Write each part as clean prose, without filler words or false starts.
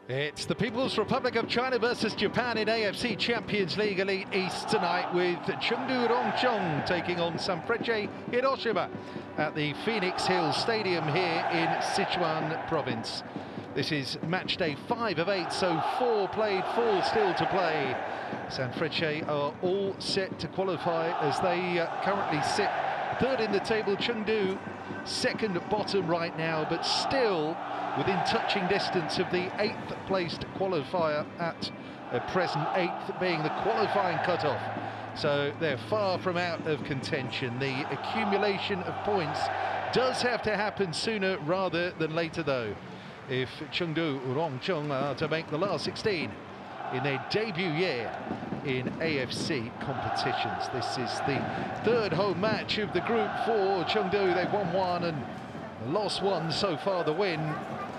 It's the People's Republic of China versus Japan in AFC Champions League Elite East tonight, with Chengdu Rongcheng taking on Sanfrecce Hiroshima at the Phoenix Hill Stadium here in Sichuan province. This is match day 5 of 8, so 4 played, 4 still to play. Sanfrecce are all set to qualify as they currently sit third in the table. Chengdu second bottom right now, but still within touching distance of the 8th placed qualifier at present, 8th being the qualifying cutoff. So they're far from out of contention. The accumulation of points does have to happen sooner rather than later, though, if Chengdu Rongcheng are to make the last 16 in their debut year in AFC competitions. This is the third home match of the group for Chengdu. They've won 1 and lost 1 so far. The win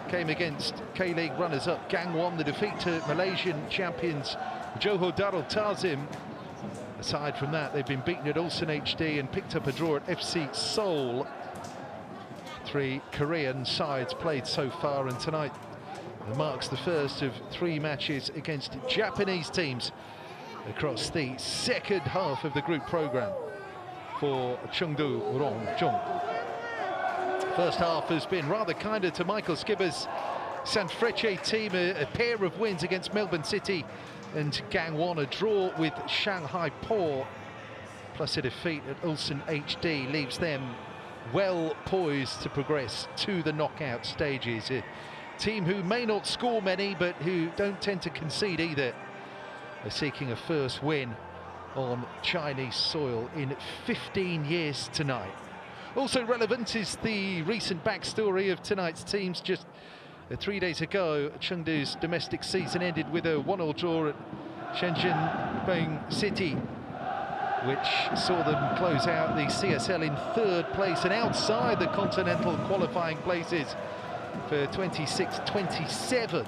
came against K-League runners-up Gangwon, the defeat to Malaysian champions Johor Darul Ta'zim. Aside from that, they've been beaten at Ulsan HD and picked up a draw at FC Seoul. 3 Korean sides played so far, and tonight marks the first of 3 matches against Japanese teams across the second half of the group programme for Chengdu Rongcheng. First half has been rather kinder to Michael Skibber's Sanfrecce team. A pair of wins against Melbourne City and Gangwon, a draw with Shanghai Po, plus a defeat at Ulsan HD leaves them well poised to progress to the knockout stages. A team who may not score many, but who don't tend to concede either, are seeking a first win on Chinese soil in 15 years tonight. Also relevant is the recent backstory of tonight's teams. Just 3 days ago, Chengdu's domestic season ended with a 1-1 draw at Shenzhen City, which saw them close out the CSL in 3rd place and outside the continental qualifying places for 26-27.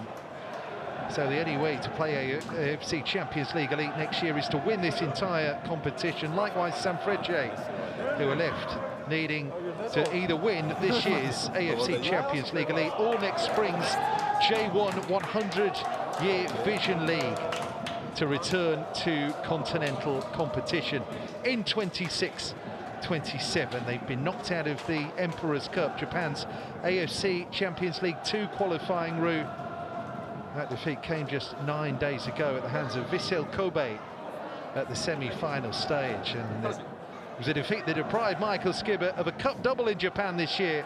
So the only way to play AFC Champions League Elite next year is to win this entire competition. Likewise, Sanfrecce, who are left needing to either win this year's AFC Champions League Elite or next spring's J1 100-year Vision League to return to continental competition in 26-27. They've been knocked out of the Emperor's Cup, Japan's AFC Champions League 2 qualifying route. That defeat came just 9 days ago at the hands of Vissel Kobe at the semi-final stage, and it was a defeat that deprived Michael Skibber of a cup double in Japan this year,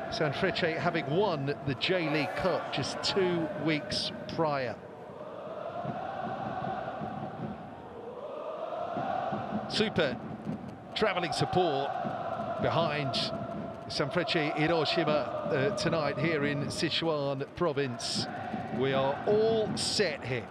Sanfrecce having won the J-League Cup just 2 weeks prior. Super travelling support behind Sanfrecce Hiroshima tonight here in Sichuan province. We are all set here.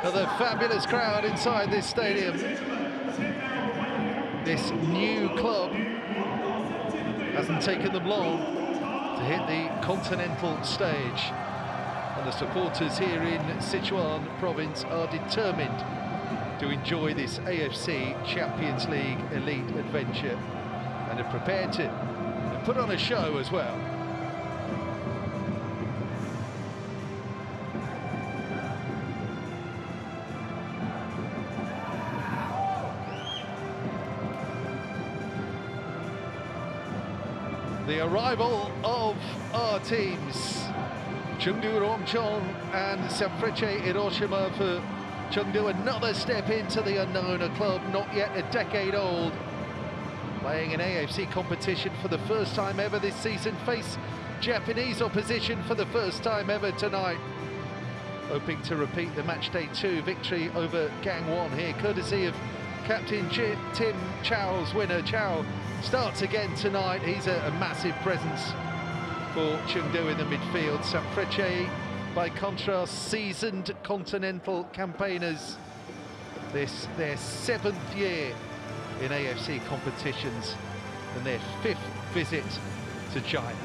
Another fabulous crowd inside this stadium. This new club hasn't taken them long to hit the continental stage, and the supporters here in Sichuan province are determined to enjoy this AFC Champions League Elite adventure and are prepared to put on a show as well. The arrival of our teams, Chengdu Rongcheng and Sanfrecce Hiroshima. For Chengdu, another step into the unknown, a club not yet a decade old, playing an AFC competition for the first time ever this season, face Japanese opposition for the first time ever tonight. hoping to repeat the matchday 2 victory over Gang Won here, courtesy of captain Tim Chow's winner. Chow starts again tonight. He's a massive presence for Chengdu in the midfield. Sanfrecce, by contrast, seasoned continental campaigners. This their 7th year in AFC competitions and their 5th visit to China.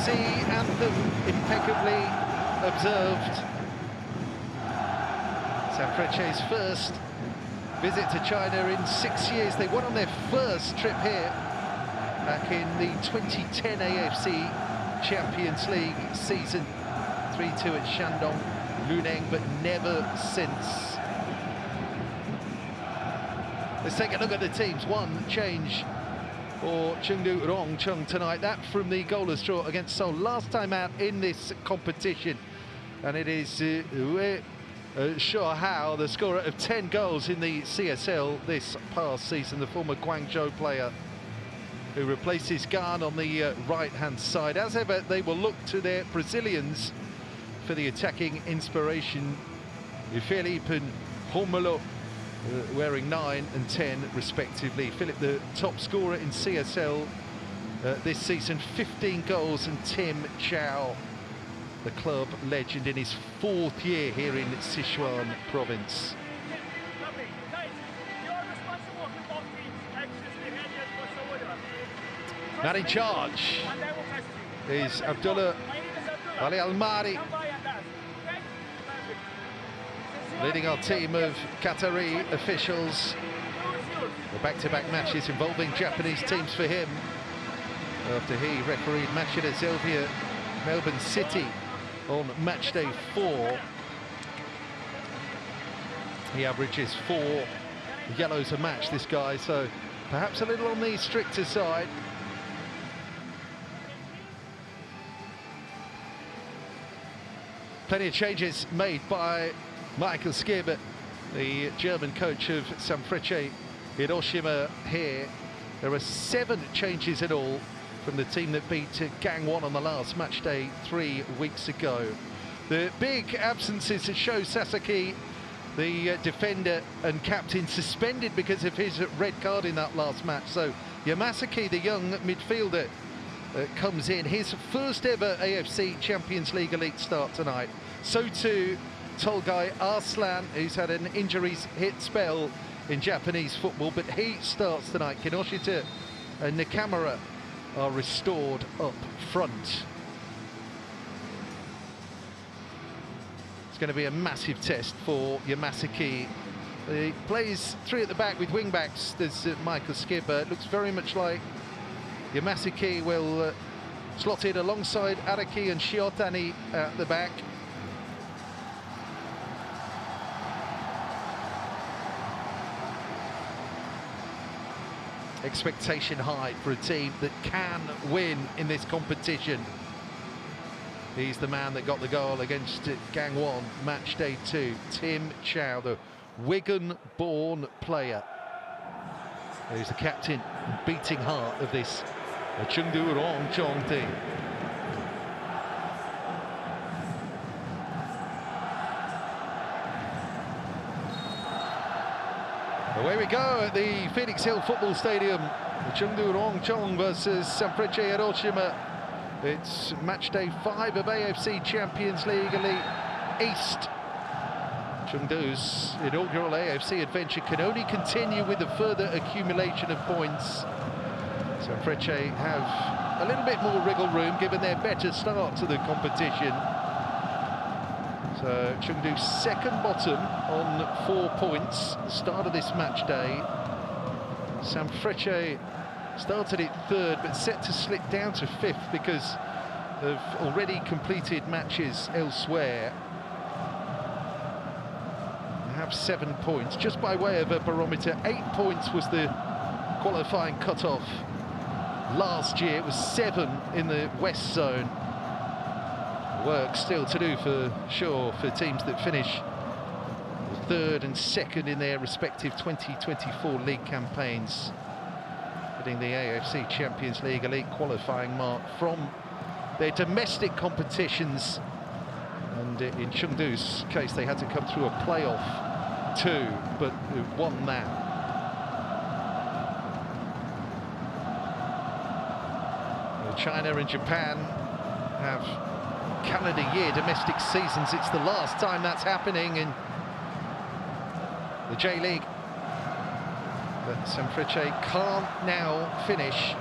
Anthem impeccably observed. Sanfrecce's first visit to China in 6 years. They won on their first trip here back in the 2010 AFC Champions League season. 3-2 at Shandong Luneng, but never since. Let's take a look at the teams. One change for Chengdu Rongcheng tonight, that from the goalless draw against Seoul last time out in this competition. And it is Hao, the scorer of 10 goals in the CSL this past season, the former Guangzhou player who replaces Gan on the right-hand side. As ever, they will look to their Brazilians for the attacking inspiration. Philippe and Romelu wearing 9 and 10 respectively. Philip, the top scorer in CSL this season, 15 goals, and Tim Chow, the club legend, in his 4th year here in Sichuan province. Man in charge is Abdullah Ali Almari, leading our team of Qatari officials. The back-to-back matches involving Japanese teams for him, after he refereed Matchday Zelvia Melbourne City on matchday 4. He averages 4 yellows a match, this guy, so perhaps a little on the stricter side. Plenty of changes made by Michael Skibbe, the German coach of Sanfrecce Hiroshima here. There are 7 changes in all from the team that beat Gang Won on the last match day 3 weeks ago. The big absences are Sho Sasaki, the defender and captain, suspended because of his red card in that last match. So Yamasaki, the young midfielder, comes in. His first ever AFC Champions League Elite start tonight. So too Tolgai Arslan, who's had an injuries-hit spell in Japanese football, but he starts tonight. Kinoshita and Nakamura are restored up front. It's going to be a massive test for Yamasaki. He plays 3 at the back with wing-backs. There's Michael Skibbe. It looks very much like Yamasaki will slot in alongside Araki and Shiotani at the back. Expectation high for a team that can win in this competition. He's the man that got the goal against Gang Won, match day 2. Tim Chow, the Wigan-born player, who's the captain and beating heart of this Chengdu Rongcheng team. Away we go at the Phoenix Hill Football Stadium. Chengdu Rongcheng versus Sanfrecce Hiroshima. It's match day 5 of AFC Champions League Elite East. Chengdu's inaugural AFC adventure can only continue with the further accumulation of points Sanfrecce have a little bit more wriggle room given their better start to the competition. So Chengdu second bottom on 4 points at the start of this match day. Sanfrecce started at third but set to slip down to fifth because of already completed matches elsewhere. They have 7 points, just by way of a barometer. 8 points was the qualifying cut-off last year. It was 7 in the West Zone. Work still to do for sure for teams that finish third and second in their respective 2024 league campaigns, hitting the AFC Champions League Elite qualifying mark from their domestic competitions. And in Chengdu's case, they had to come through a playoff too, but won that. China and Japan have calendar year domestic seasons. It's the last time that's happening in the J-League. But Sanfrecce can't now finish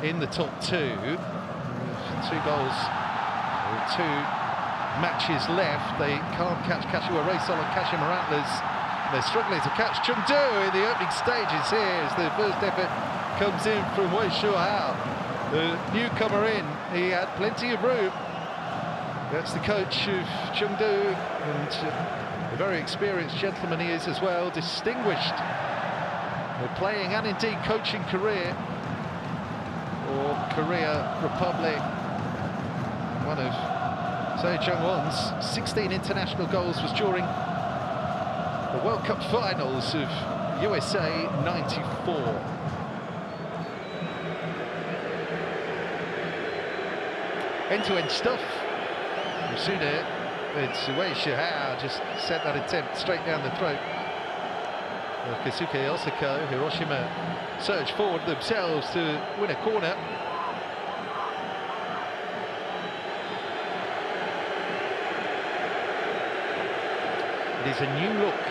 in the top 2. 2 goals, 2 matches left. They can't catch Kashiwa Reysol and Kashima Antlers. They're struggling to catch Chengdu in the opening stages here as the first effort comes in from Wei Shuhao. The newcomer in, he had plenty of room. That's the coach of Chengdu, and a very experienced gentleman he is as well, distinguished playing and indeed coaching career for Korea Republic. One of Seo Jung-won's 16 international goals was during the World Cup finals of USA '94. End-to-end stuff. Sooner, it's Wei Shuhao just sent that attempt straight down the throat of Keisuke Osako. Hiroshima surge forward themselves to win a corner. It is a new look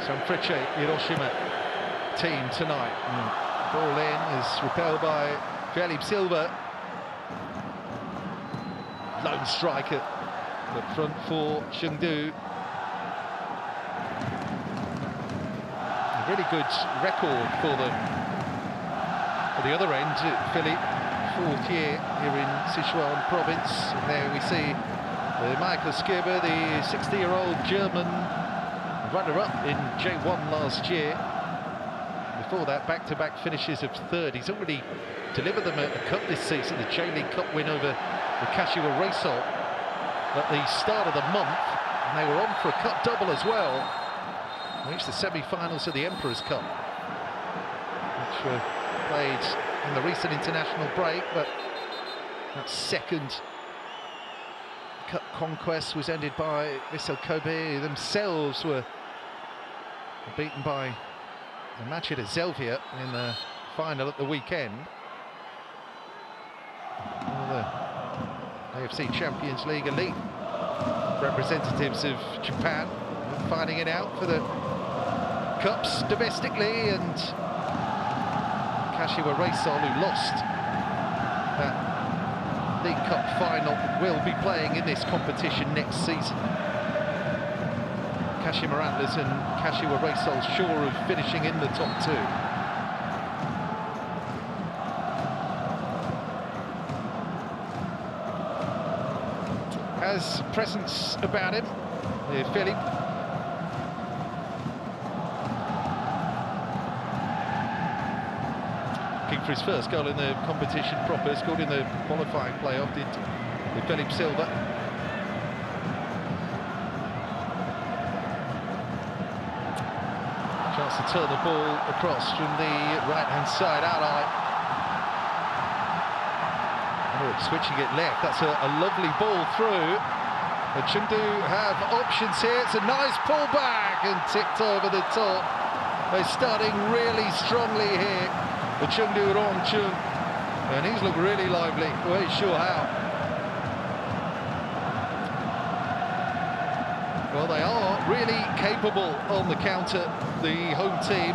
Sanfrecce Hiroshima team tonight. Ball in is repelled by Felipe Silva. Lone striker up front for Chengdu. A really good record for them. At the other end, Philippe, 4th year here in Sichuan province. And there we see Michael Skirber, the 60-year-old German runner-up in J1 last year. Before that, back-to-back finishes of 3rd. He's already delivered them a cup this season, the J-League Cup win over the Kashiwa Reysol at the start of the month, and they were on for a cup double as well. Reached the semi-finals of the Emperor's Cup, which were played in the recent international break, but that second cup conquest was ended by Vissel Kobe, who themselves were beaten by the match at Zelvia in the final at the weekend. AFC Champions League Elite representatives of Japan fighting it out for the cups domestically, and Kashiwa Reysol, who lost that League Cup final, will be playing in this competition next season. Kashima Antlers and Kashiwa Reysol sure of finishing in the top 2. Has presence about him, Philippe. Looking for his first goal in the competition proper, scored in the qualifying playoff, did Philippe Silva. Chance to turn the ball across from the right-hand side, ally. Switching it left, that's a lovely ball through. And Chengdu have options here. It's a nice pull back and tipped over the top. They're starting really strongly here, the Chengdu Rongcheng, and he's looked really lively. Wei Shuhao. Well, they are really capable on the counter, the home team.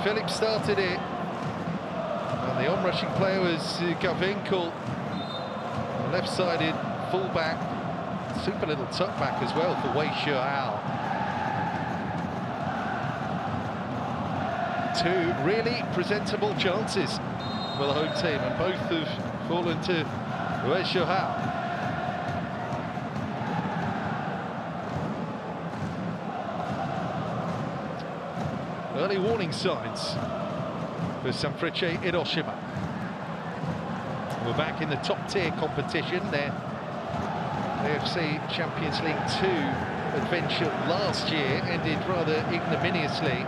Philippe started it, and the rushing player was Gavinkel, left-sided fullback, super little tuck back as well for Wei Shuao. Two really presentable chances for the home team, and both have fallen to Wei Shuao. Early warning signs for Sanfrecce Hiroshima. We're back in the top-tier competition. Their AFC Champions League 2 adventure last year ended rather ignominiously.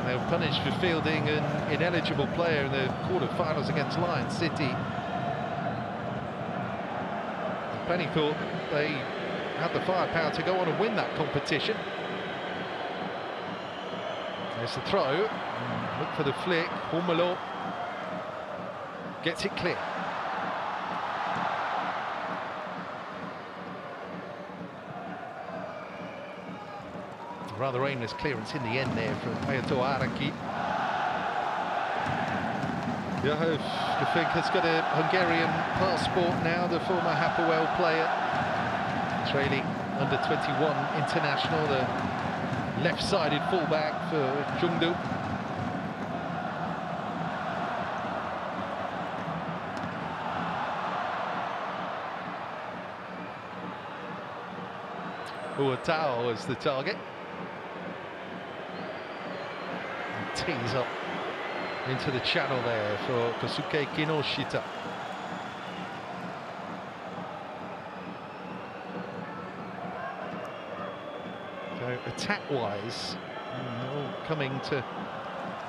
They were punished for fielding an ineligible player in the quarter-finals against Lion City. Penny thought they had the firepower to go on and win that competition. There's the throw. Look for the flick. Humelo gets it clear. Rather aimless clearance in the end there from Ayato Araki. Johan Gavinkel's got a Hungarian passport now, the former Hapoel player. Israeli under-21 international, the left-sided fullback for Chengdu. Uatao was the target. And tees up into the channel there for Kosuke Kinoshita. So attack-wise, all coming to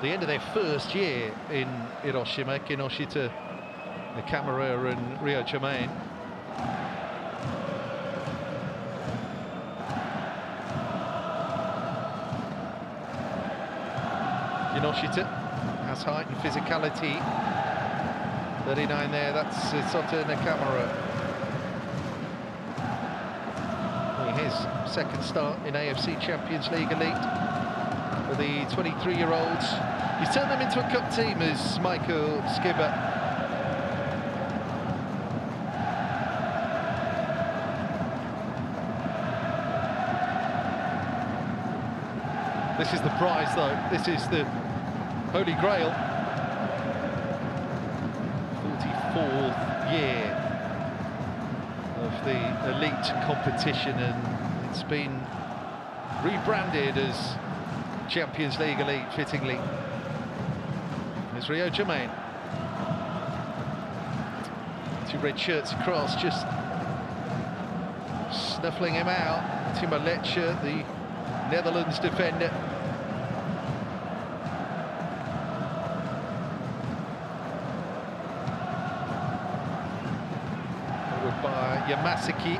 the end of their first year in Hiroshima. Kinoshita, Nakamura and Rio Jermaine. Kinoshita has height and physicality. 39 there, that's Sota Nakamura. His second start in AFC Champions League Elite for the 23-year-olds. He's turned them into a cup team as Michael Skibber. This is the prize, though. This is the Holy Grail. 44th year of the elite competition, and it's been rebranded as Champions League Elite, fittingly. There's Rio Jermaine. Two red shirts across, just snuffling him out. Timo Lecce, the Netherlands defender. Forward by Yamasaki.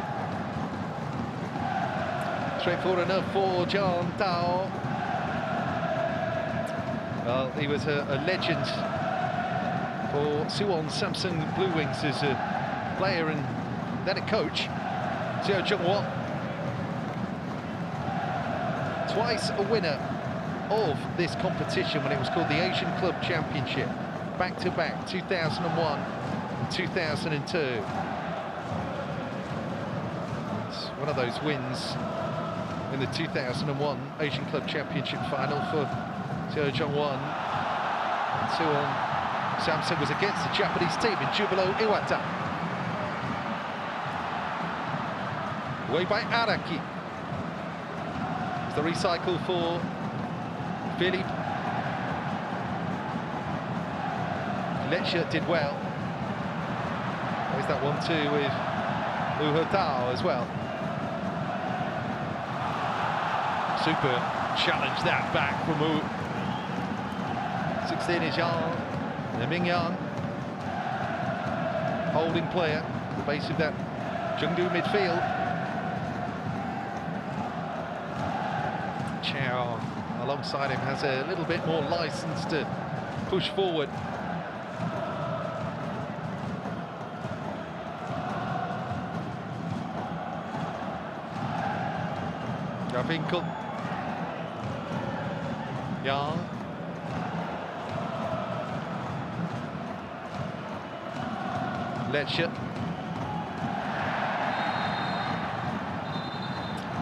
Straightforward enough for John Tao. Well, he was a legend for Suwon Samsung Blue Wings as a player and then a coach. Seo Jung-won. Twice a winner of this competition when it was called the Asian Club Championship. Back-to-back, 2001 and 2002. It's one of those wins in the 2001 Asian Club Championship final for Seo Jung-won. And Suwon Samsung was against the Japanese team in Jubilo Iwata. Away by Araki. It's the recycle for Philippe. Lecce did well. There's that 1-2 with Uhatao as well. Super challenge that back from Wu. 16 is Yang. Ming Yang. Holding player at the base of that Chengdu midfield. Chow alongside him has a little bit more license to push forward. Gavinkel. Yang. Lecce.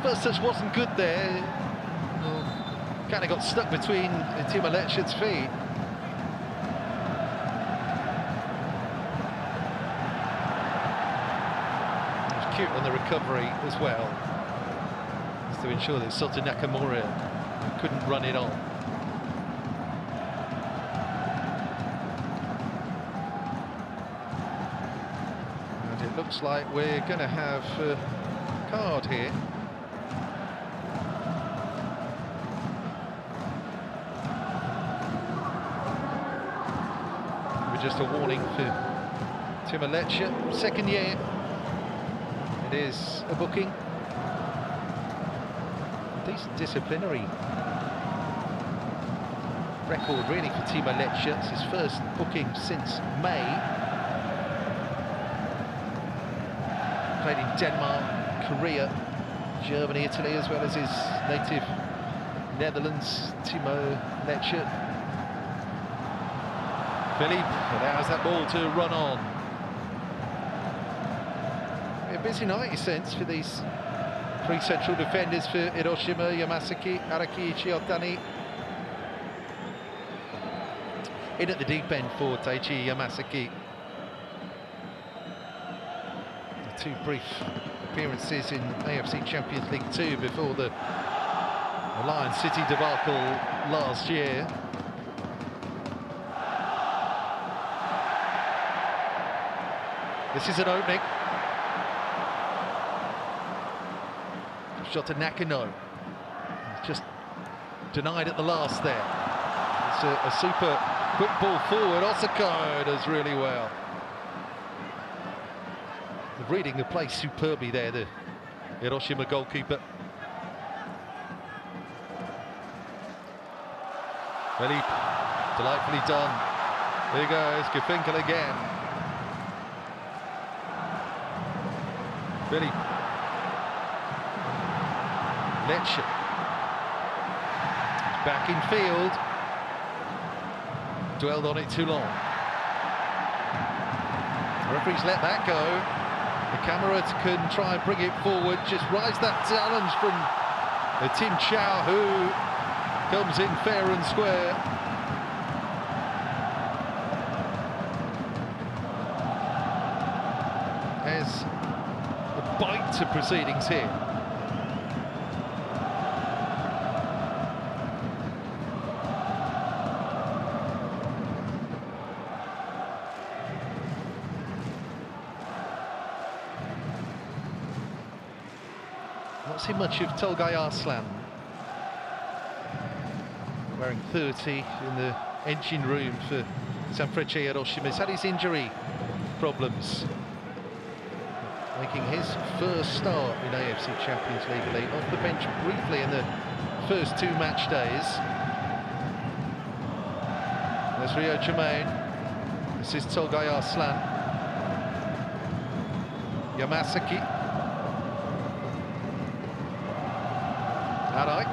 First touch wasn't good there. Kind of got stuck between Timo Lecce's feet. It was cute on the recovery as well, just to ensure that Sota Nakamura couldn't run it on. And it looks like we're going to have a card here. Just a warning for Timo Lecce, second year. It is a booking. Decent disciplinary record really for Timo Lecce. It's his first booking since May. Played in Denmark, Korea, Germany, Italy, as well as his native Netherlands. Timo Lecce. Philippe allows that ball to run on. A busy night, he sense, for these three central defenders for Hiroshima: Yamasaki, Araki, Chiotani. In at the deep end for Taichi Yamasaki. Two brief appearances in AFC Champions League 2 before the Lion City debacle last year. This is an opening. Shot to Nakano. Just denied at the last there. It's a super quick ball forward. Osako does really well. Reading the play superbly there, the Hiroshima goalkeeper. Philippe, delightfully done. There he goes, Gefinkel again. Philippe. Lecce. Back in field. Dwelled on it too long. The referee's let that go. The camera can try and bring it forward. Just rise that challenge from Tim Chow, who comes in fair and square. There's a bite to proceedings here. Not seen much of Tolgay Arslan. Wearing 30 in the engine room for Sanfrecce Hiroshima. He's had his injury problems. Making his first start in AFC Champions League Elite. Off the bench briefly in the first two match days. There's Rio Jermaine. This is Tolgay Arslan. Yamasaki. Arai.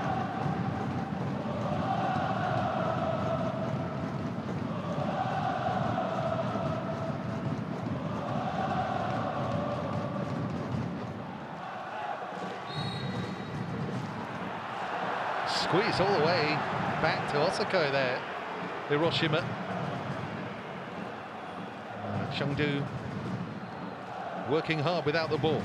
Squeeze all the way back to Osako there, Hiroshima. Chengdu working hard without the ball.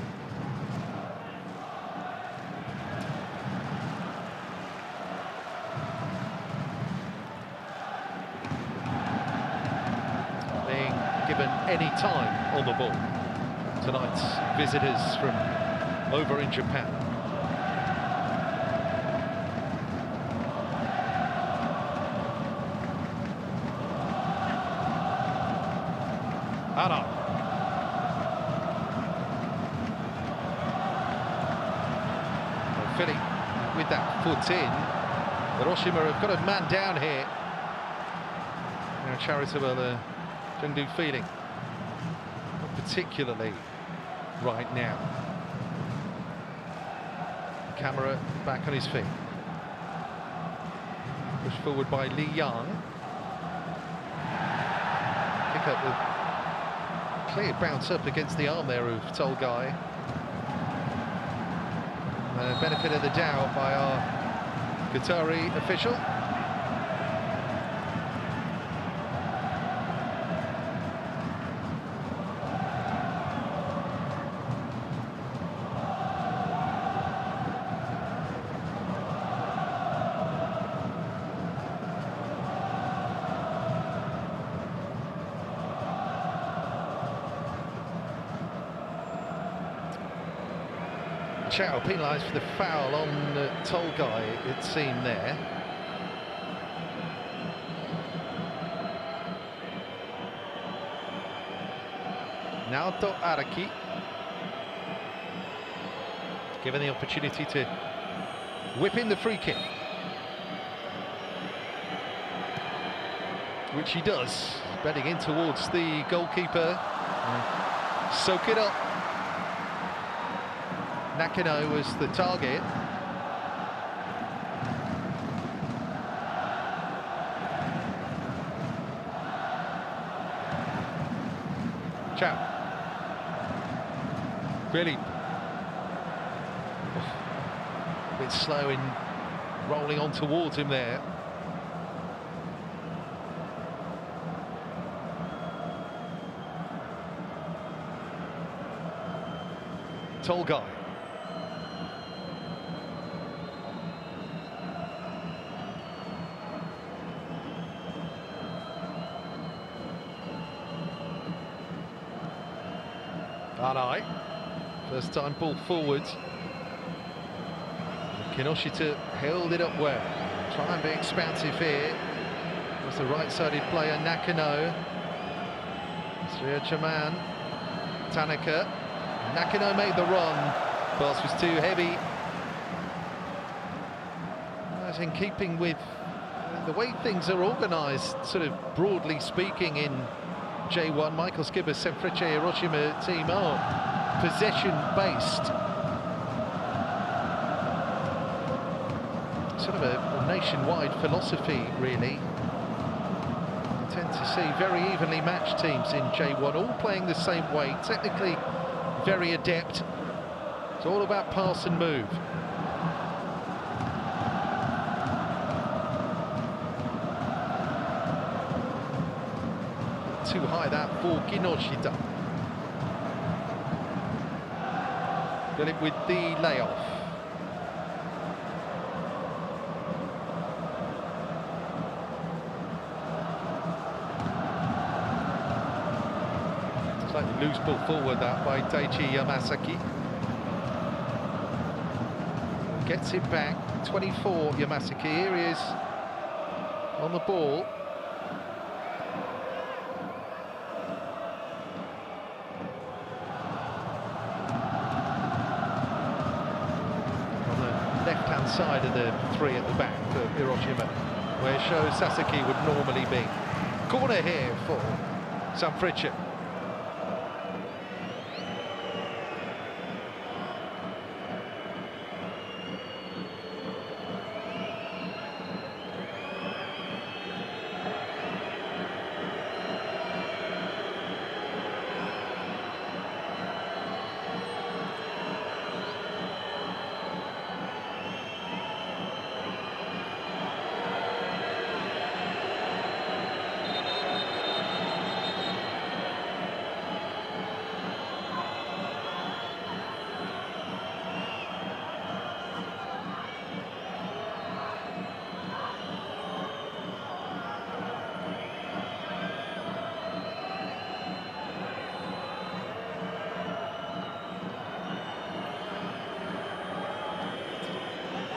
Being given any time on the ball. Tonight's visitors from over in Japan. Ara. Well, Philly with that foot in. Hiroshima have got a man down here. You know, charitable Chengdu feeling. Not particularly right now. Camera back on his feet. Pushed forward by Li Yang. Pick up the Clear bounce up against the arm there of Tolgai. Benefit of the doubt by our Qatari official. Chow penalised for the foul on Tolgai, it seemed there. Now to Araki. Given the opportunity to whip in the free kick. Which he does, bedding in towards the goalkeeper. Soak it up. Nakano was the target. Chow. Really a bit slow in rolling on towards him there. Tolgai. Arai, first time ball forwards. Kinoshita held it up well. Try and be expansive here. Was the right-sided player Nakano. Sriyachaman, Tanaka. Nakano made the run. Pass was too heavy. That's in keeping with the way things are organised, sort of broadly speaking, in J1. Michael Skipper's Sanfrecce Hiroshima team are possession-based. Sort of a nationwide philosophy, really. You tend to see very evenly matched teams in J1, all playing the same way, technically very adept. It's all about pass and move. Too high that for Kinoshita. Philip with the layoff. Slightly loose ball forward that by Daichi Yamasaki. Gets it back, 24 Yamasaki. Here he is on the ball. Left-hand side of the three at the back for Hiroshima, where Sho Sasaki would normally be. Corner here for Sanfrecce.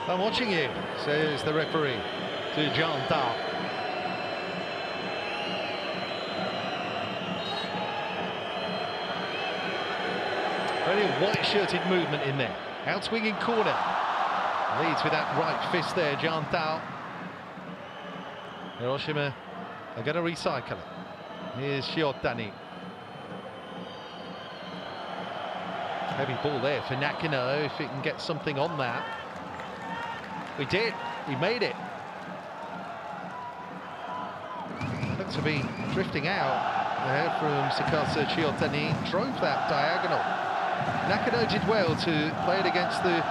I'm watching you, says the referee to John Tao. Very white-shirted movement in there. Out-swinging corner. Leads with that right fist there, John Tao. Hiroshima are going to recycle it. Here's Shiotani. Heavy ball there for Nakano, if he can get something on that. We did, he made it. Looked to be drifting out. there from Sakasa Chiotani, drove that diagonal. Nakano did well to play it against the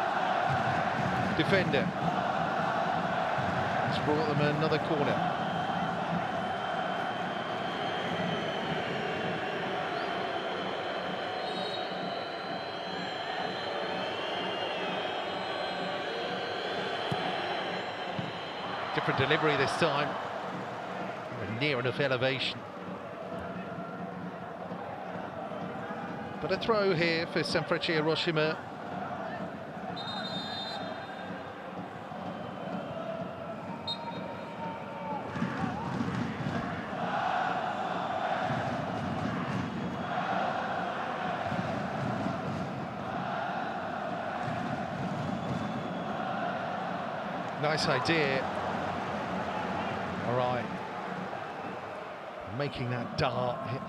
defender. It's brought them another corner. Different delivery this time. Near enough elevation. But a throw here for Sanfrecce Hiroshima. Nice idea. All right. Making that dart hit.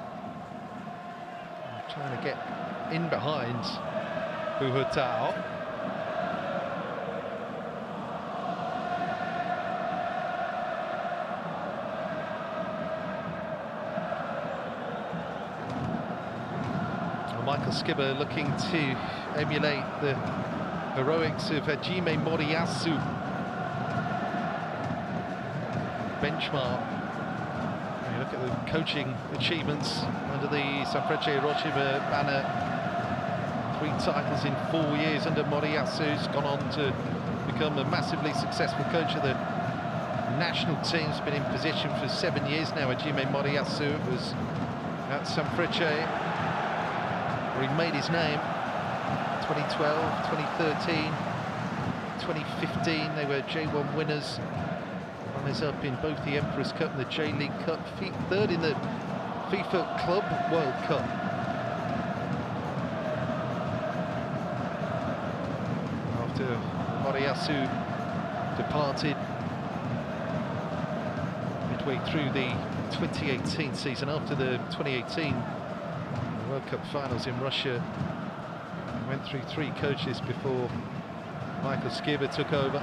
Trying to get in behind Buhutao. Well, Michael Skibber looking to emulate the heroics of Hajime Moriyasu. Benchmark. You look at the coaching achievements under the Sanfrecce Hiroshima banner. 3 titles in 4 years under Moriyasu. He's gone on to become a massively successful coach of the national team. He's been in position for 7 years now. Hajime Moriyasu was at Sanfrecce, where he made his name. 2012, 2013, 2015, they were J1 winners. Runners up in both the Emperor's Cup and the J-League Cup, 3rd in the FIFA Club World Cup. After Moriyasu departed midway through the 2018 season, after the 2018 World Cup finals in Russia, he went through 3 coaches before Michael Skibber took over.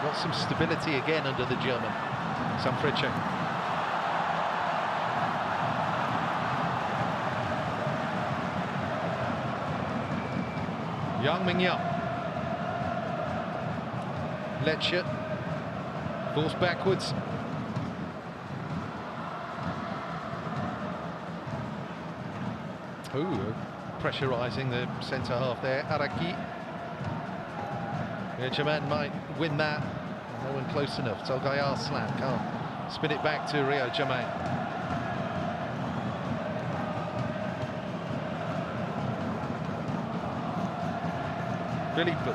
Got some stability again under the German, Sanfrecce. Yang Mingyang. Lecce. Forced backwards. Ooh, pressurising the centre half there, Araki. Yeah, Jaman might win that. No one close enough. Tolgay Arslan can't spin it back to Rio Jaman. Philippe.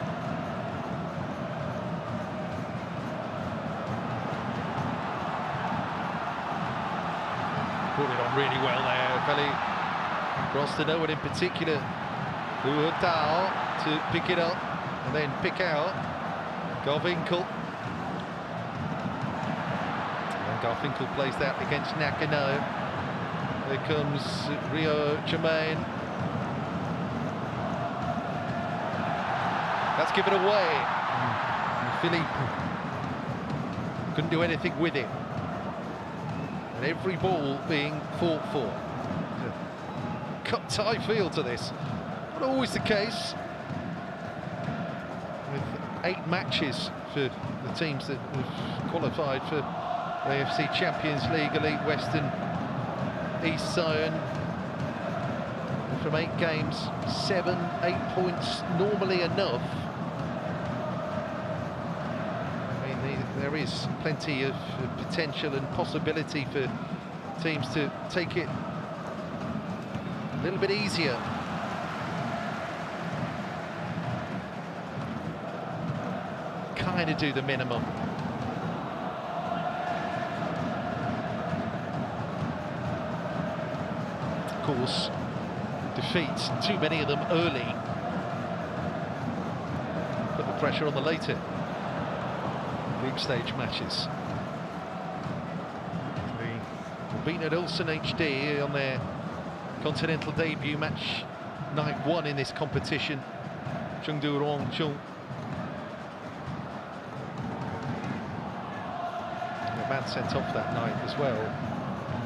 Put it on really well there. Feli crossed to no one in particular. Buhutao to pick it up. And then pick out Garfinkel. And Garfinkel plays that against Nakano. There comes Rio Jermaine. That's given away. And Philippe couldn't do anything with it. And every ball being fought for. Cup tie feel to this. Not always the case. With 8 matches for the teams that have qualified for the AFC Champions League Elite Western East Zone. And from 8 games, 7, 8 points normally enough. I mean, there is plenty of potential and possibility for teams to take it a little bit easier. Kind of do the minimum. Of course, defeats, too many of them early, put the pressure on the later group stage matches. They were beaten at Ulsan HD on their continental debut, match night 1 in this competition. Chengdu Rongcheng. Man sent off that night as well.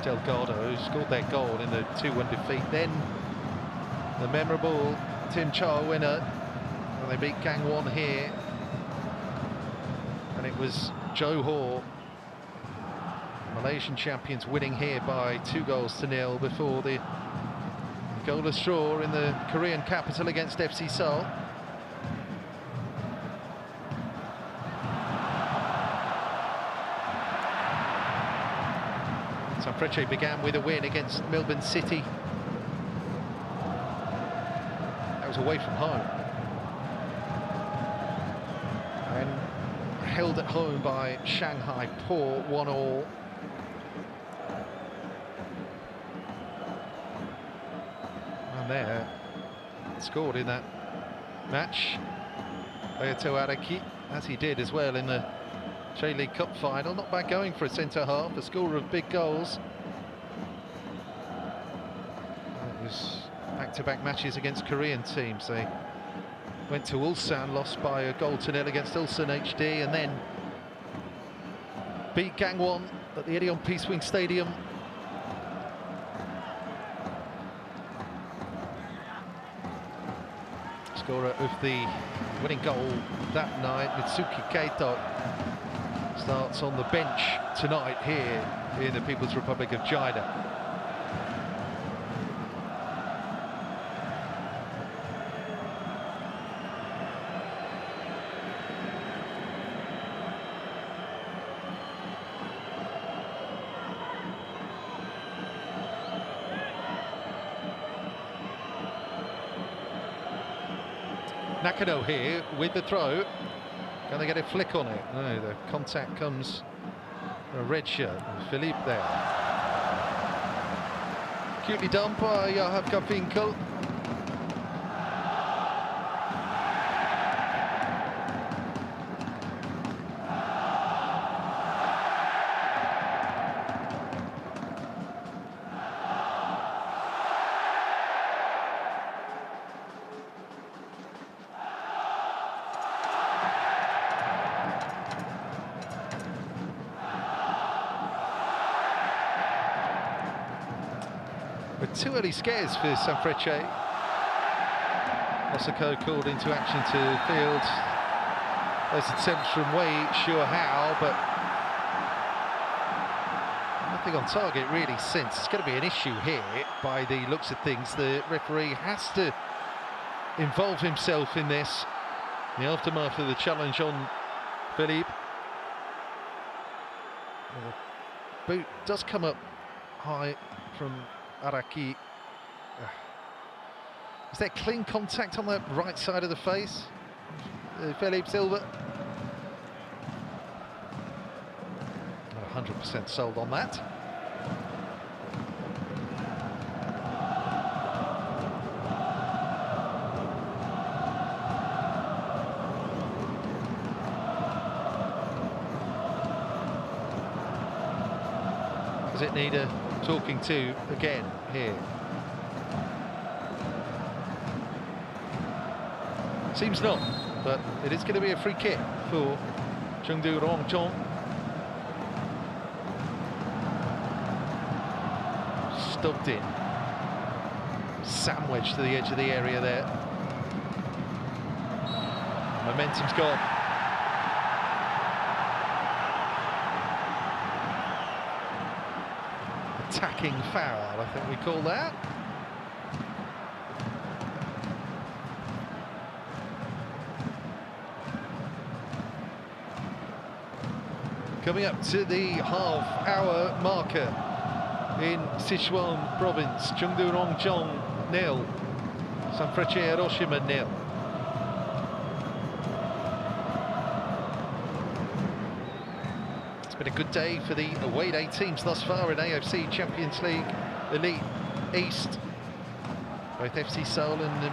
Delgado, who scored their goal in the 2-1 defeat. Then the memorable Tim Cha winner, and they beat Gangwon here. And it was Johor, Malaysian champions, winning here by 2-0 before the goalless draw in the Korean capital against FC Seoul. Sanfrecce began with a win against Melbourne City. That was away from home. And held at home by Shanghai Po, 1-1. And there, scored in that match, Ayato Araki, as he did as well in the J-League Cup final. Not bad going for a centre-half, a scorer of big goals. It was back-to-back matches against Korean teams. They went to Ulsan, lost by a 0-0 against Ulsan HD, and then beat Gangwon at the Edeon Peace Wing Stadium. Scorer of the winning goal that night, Mitsuki Keito, starts on the bench tonight here in the People's Republic of China. Nakano here with the throw. Can they get a flick on it? No, the contact comes a red shirt. Philippe there. Cutely done by Jakob Kapinkel. But two early scares for Sanfrecce. Osako called into action to the field. Those attempts from Wei, sure how, but nothing on target really since. It's going to be an issue here by the looks of things. The referee has to involve himself in this. The aftermath of the challenge on Philippe. The boot does come up high from Araki. Is there clean contact on the right side of the face? Philippe Silva. Not 100% sold on that. Does it need a talking to again here? Seems not, but it is going to be a free kick for Chengdu Rongcheng. Stubbed in, sandwiched to the edge of the area there. Momentum's gone. Attacking foul, I think we call that. Coming up to the half-hour marker in Sichuan province. Chengdu Rongcheng 0, Sanfrecce Hiroshima 0. It's been a good day for the away day teams thus far in AFC Champions League Elite East. Both FC Seoul and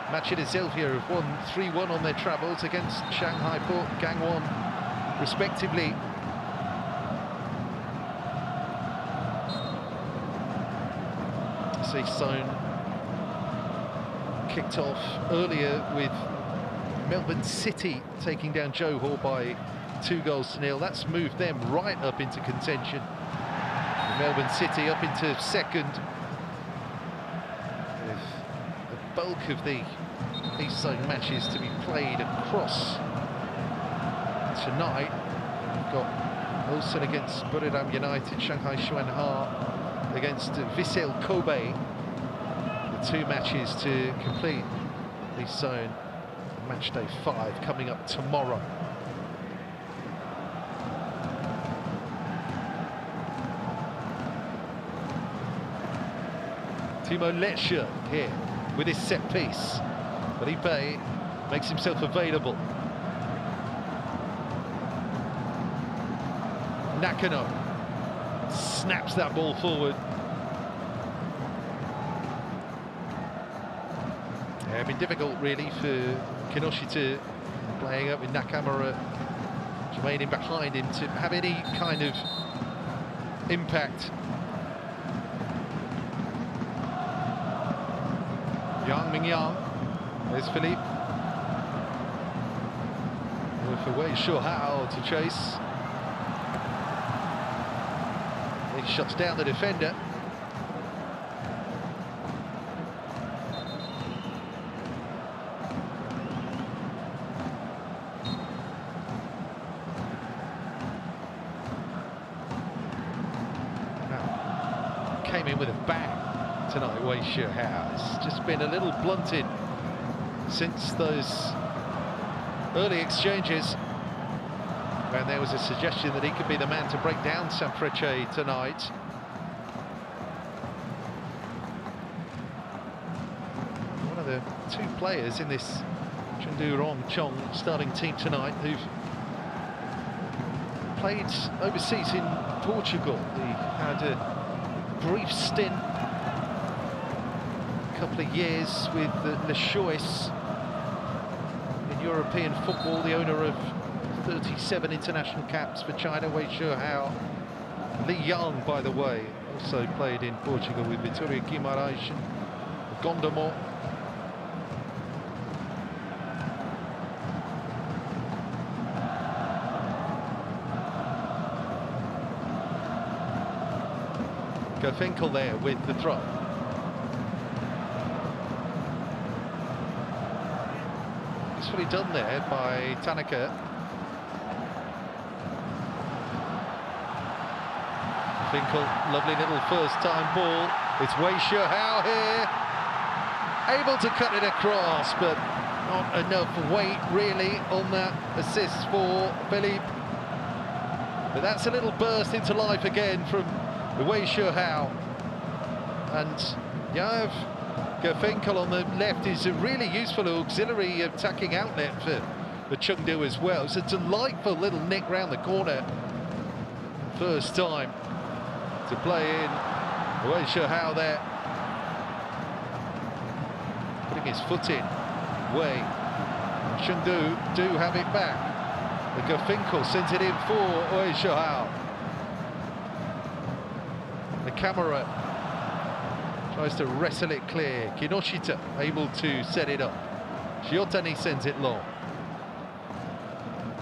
matchday Xelvia have won 3-1 on their travels against Shanghai Port, Gangwon, respectively. Zone kicked off earlier with Melbourne City taking down Johor by 2-0. That's moved them right up into contention. Melbourne City up into second, with the bulk of the East Zone matches to be played across tonight. We've got Ulsan against Buriram United, Shanghai Shuanhua against Vissel Kobe. The two matches to complete East Zone match day 5 coming up tomorrow. Timo Lecce here with his set piece. Felipe makes himself available. Nakano snaps that ball forward. Yeah, it'd been difficult really for Kinoshita, playing up with Nakamura, Jermaine in behind him, to have any kind of impact. Yang Mingyang, there's Philippe. For Wei Shuhao to chase. He shuts down the defender. Came in with a bang tonight, Wei Shuhao. It's just been a little blunted since those early exchanges, when there was a suggestion that he could be the man to break down Sanfrecce tonight. One of the two players in this Chengdu Rongcheng starting team tonight who've played overseas in Portugal. He had a brief stint, a couple of years with Le Choice in European football, the owner of 37 international caps for China, Wei Shuhao. Li Yang, by the way, also played in Portugal with Vitória Guimarães and Gondomar. Finkel there with the throw. Fully done there by Tanaka. Finkel, lovely little first-time ball. It's Wei Shuhao here, able to cut it across, but not enough weight really on that assist for Philippe. But that's a little burst into life again from Wei Shuhao, and Yav Gerfinkel on the left is a really useful auxiliary attacking outlet for Chengdu as well. It's a delightful little nick round the corner. First time to play in. Wei Shuhao there, putting his foot in. Wei, Chengdu do have it back. The Gerfinkel sends it in for Wei Shuhao. The camera tries to wrestle it clear. Kinoshita able to set it up. Shiotani sends it long.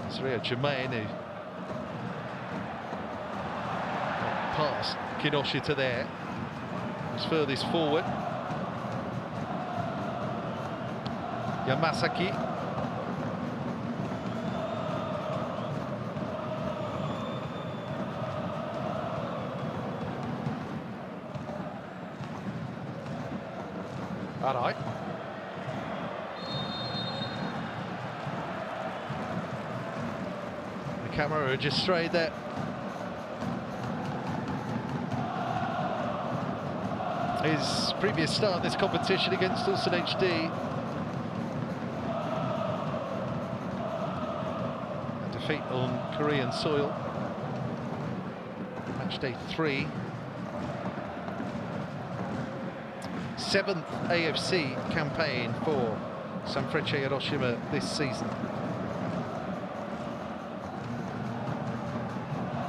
It's Rio Jermaine who past Kinoshita there. It's furthest forward. Yamasaki. All right. The camera just strayed there. His previous start in this competition against Ulsan HD. A defeat on Korean soil. Match day 3. 7th AFC campaign for Sanfrecce Hiroshima this season.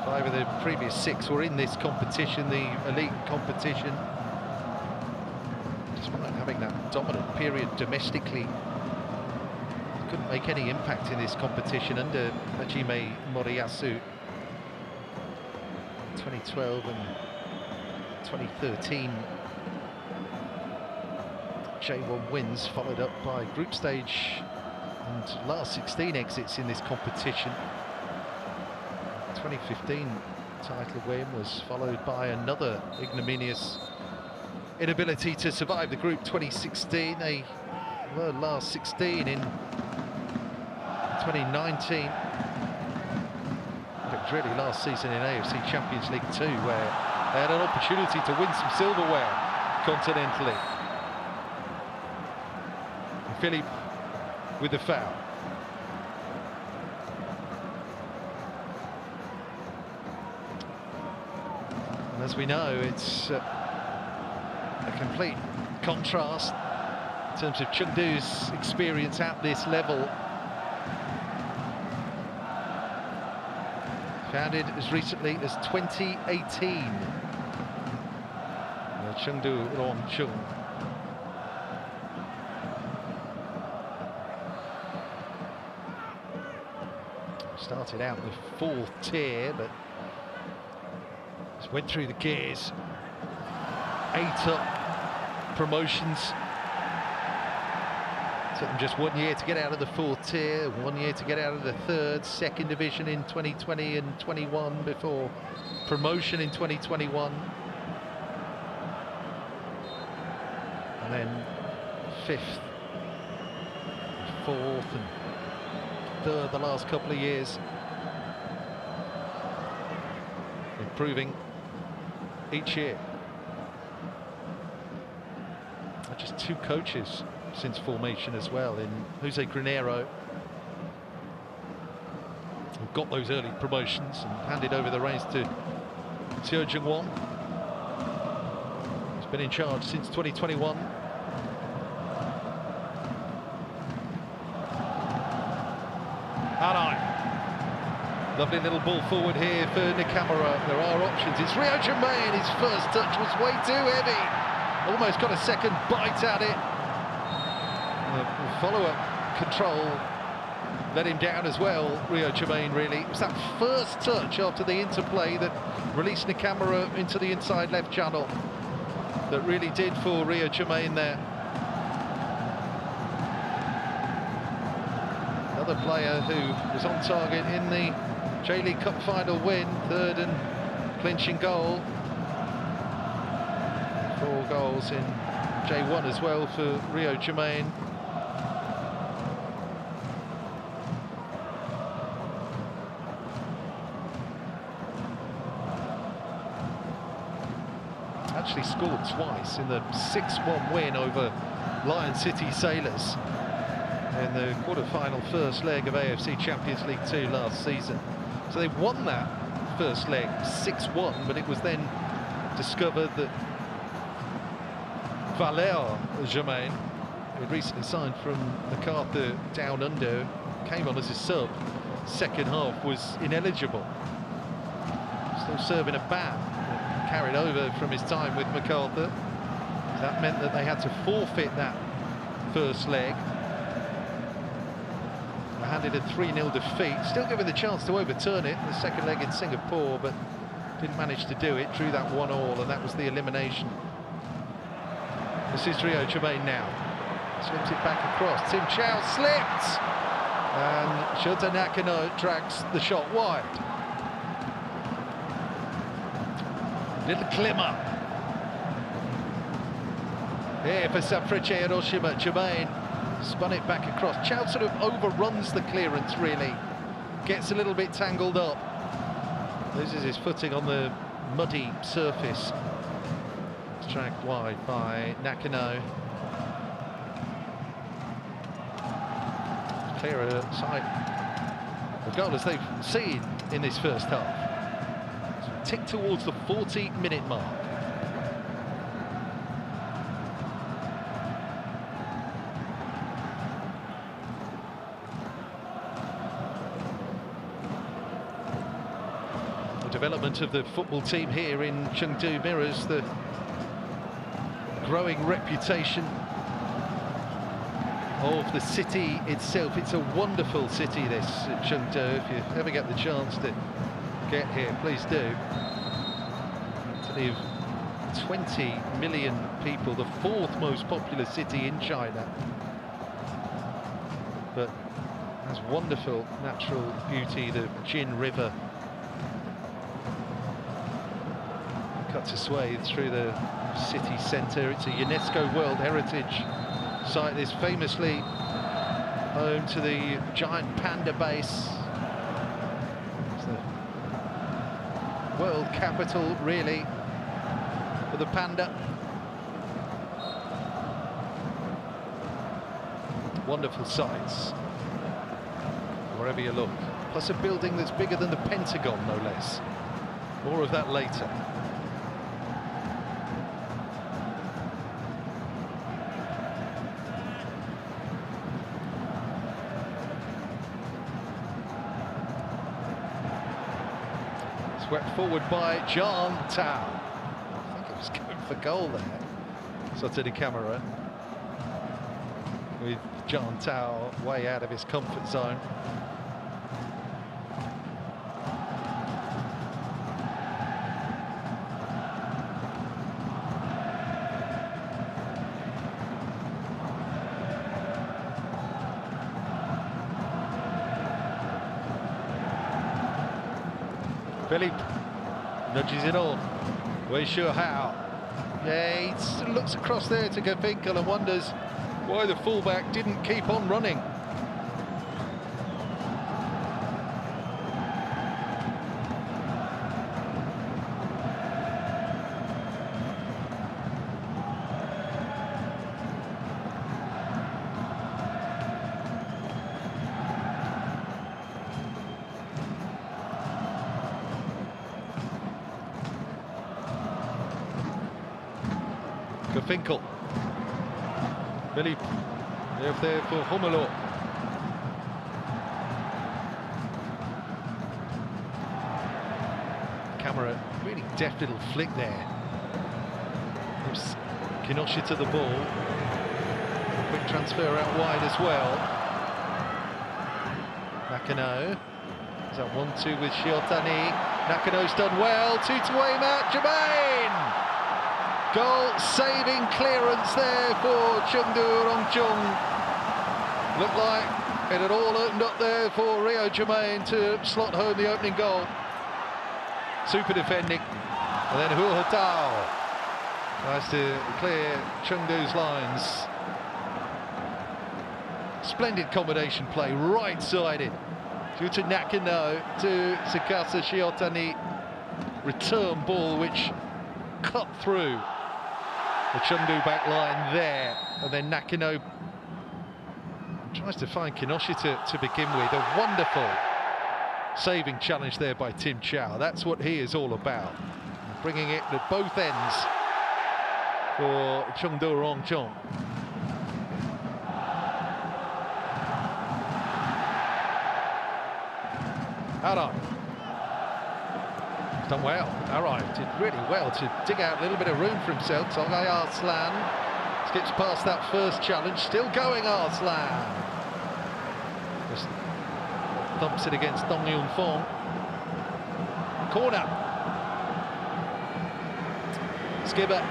5 of the previous 6 were in this competition, the elite competition. Despite having that dominant period domestically, couldn't make any impact in this competition under Hajime Moriyasu. 2012 and 2013 J1 wins, followed up by group stage and last 16 exits in this competition. 2015 title win was followed by another ignominious inability to survive the group. 2016, they were last 16 in 2019. But really last season in AFC Champions League 2, where they had an opportunity to win some silverware continentally. And Philippe with the foul. And as we know, it's a complete contrast in terms of Chengdu's experience at this level. Founded as recently as 2018. Chengdu Rongcheng. Started out in the 4th tier, but just went through the gears. 8 up promotions. Took them just 1 year to get out of the 4th tier, 1 year to get out of the 3rd, 2nd division in 2020 and 21 before promotion in 2021. And then 5th, 4th and 3rd the last couple of years. Improving each year. Just 2 coaches since formation as well, in Jose Granero, who got those early promotions and handed over the reins to Xiao Jingwon. He's been in charge since 2021. Hanai. Lovely little ball forward here for Nakamura. There are options. It's Rio Germain. His first touch was way too heavy. Almost got a second bite at it. Follow-up control let him down as well, Rio Germain, really. It was that first touch after the interplay that released Nakamura into the inside left channel that really did for Rio Germain there. Another player who was on target in the J-League Cup final win, 3rd and clinching goal. 4 goals in J1 as well for Rio Germain. Actually scored twice in the 6-1 win over Lion City Sailors in the quarter-final first leg of AFC Champions League 2 last season. So they won that first leg 6-1, but it was then discovered that Valère Germain, who had recently signed from MacArthur Down Under, came on as a sub. Second half was ineligible. Still serving a ban, carried over from his time with MacArthur. That meant that they had to forfeit that first leg. They handed a 3-0 defeat, still given the chance to overturn it in the second leg in Singapore, but didn't manage to do it. Drew that 1-1, and that was the elimination. This is Rio Germain now. Slips it back across. Tim Chow slipped! And Shota Nakano drags the shot wide. Little glimmer here for Sanfrecce Hiroshima. Germain spun it back across. Chow sort of overruns the clearance, really. Gets a little bit tangled up. Loses his footing on the muddy surface. It's dragged wide by Nakano. Clearer side of goal as they've seen in this first half. Tick towards the 40-minute mark. The development of the football team here in Chengdu mirrors the growing reputation of the city itself. It's a wonderful city, this Chengdu. If you ever get the chance to get here, please do. Plenty of 20 million people, the fourth most populous city in China, but has wonderful natural beauty. The Jin River cuts a swathe through the city centre. It's a UNESCO World Heritage Site. This famously home to the giant panda base. It's the world capital, really, for the panda. Wonderful sights wherever you look. Plus a building that's bigger than the Pentagon, no less. More of that later. Swept forward by John Tao. I think it was going for goal there. So to the camera, with John Tao way out of his comfort zone. Philippe nudges it on. We're sure how. Yeah, he looks across there to Gerfinkel and wonders why the fullback didn't keep on running. Gerfinkel. Philippe, there for Hummelo. Camera, really deft little flick there. There's Kinoshi to the ball. Quick transfer out wide as well. Nakano. Is that 1-2 with Shiotani? Nakano's done well. 2-2 aim at Jermaine. Goal-saving clearance there for Chengdu Rongcheng. Looked like it had all opened up there for Rio Jermaine to slot home the opening goal. Super defending. And then Hu Hatao tries to clear Chengdu's lines. Splendid combination play, right-sided. Due to Nakano to Tsukasa Shiotani. Return ball which cut through the Chengdu back line there, and then Nakano tries to find Kinoshi to begin with. A wonderful saving challenge there by Tim Chow. That's what he is all about, bringing it at both ends for Chengdu Rongcheng. Arai done well. Arai did really well to dig out a little bit of room for himself. Tongay Arslan skips past that first challenge. Still going, Arslan. Just thumps it against Dong Yun Fong. Corner. Skipper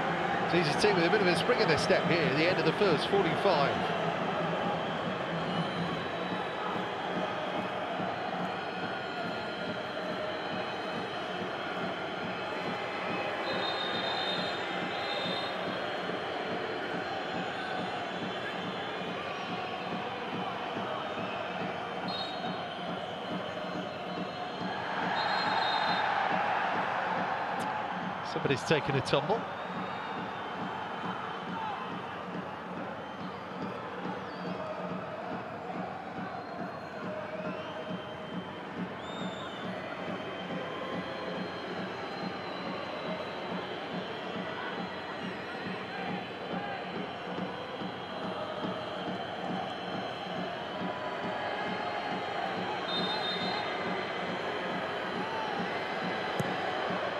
sees his team with a bit of a spring in their step here at the end of the first 45. Somebody's taken a tumble.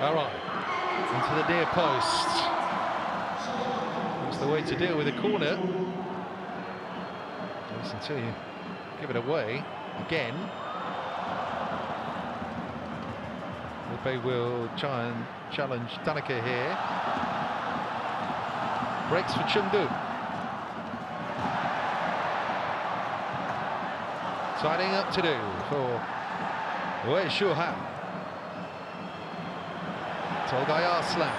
All right. Into the near post. That's the way to deal with a corner. At least until you give it away again. They will try and challenge Tanaka here. breaks for Chengdu. Tidying up to do for Wei Shuhan. Tolgai Arslan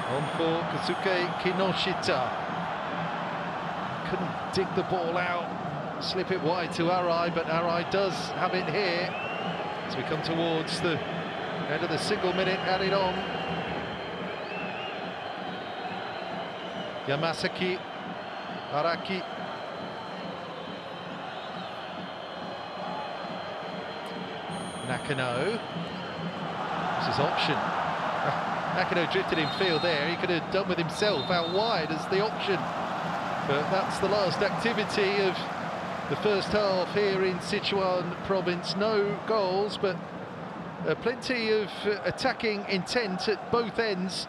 on for Kazuke Kinoshita. Couldn't dig the ball out, slip it wide to Arai, but Arai does have it here as we come towards the end of the single minute added on. Yamasaki Araki. Nakano. This is option. Nakano drifted in field there. He could have done with himself out wide as the option. But that's the last activity of the first half here in Sichuan province. No goals, but plenty of attacking intent at both ends.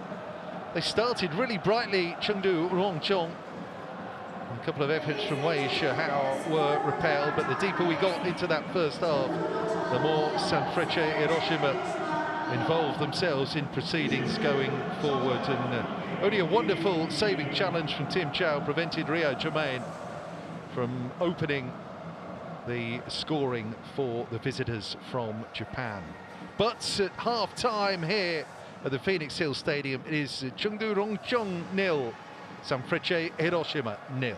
They started really brightly, Chengdu Rongcheng. A couple of efforts from Wei Shuhan were repelled, but the deeper we got into that first half, the more Sanfrecce Hiroshima involved themselves in proceedings going forward. And only a wonderful saving challenge from Tim Chow prevented Rio Germain from opening the scoring for the visitors from Japan. But at half-time here at the Phoenix Hill Stadium, it is Chengdu Rongcheng 0, Sanfrecce Hiroshima 0.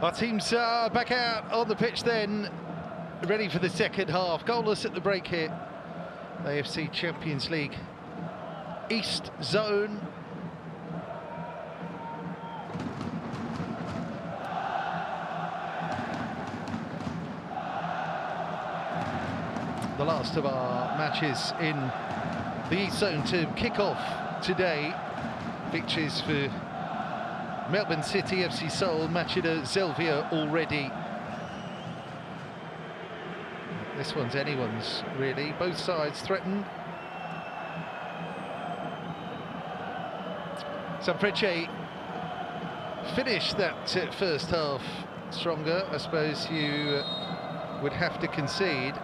Our teams are back out on the pitch then, ready for the second half. Goalless at the break here. AFC Champions League East Zone. The last of our matches in the East Zone to kick off today. Fixtures for Melbourne City, FC Seoul, matchday Zelvia already. This one's anyone's, really. Both sides threatened. Sanfrecce finished that first half stronger, I suppose you would have to concede.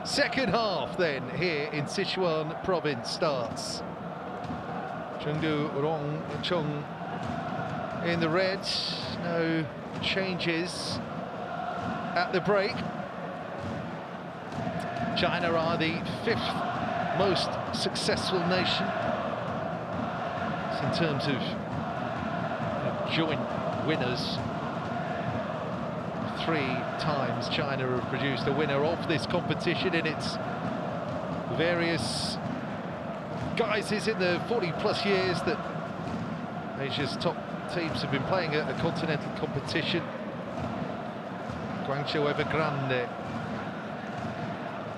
Second half then here in Sichuan province starts. Chengdu Rongcheng in the red, no changes at the break. China are the 5th most successful nation in terms of joint winners. 3 times China have produced a winner of this competition in its various guises in the 40+ years that Asia's top teams have been playing at a continental competition. Guangzhou Evergrande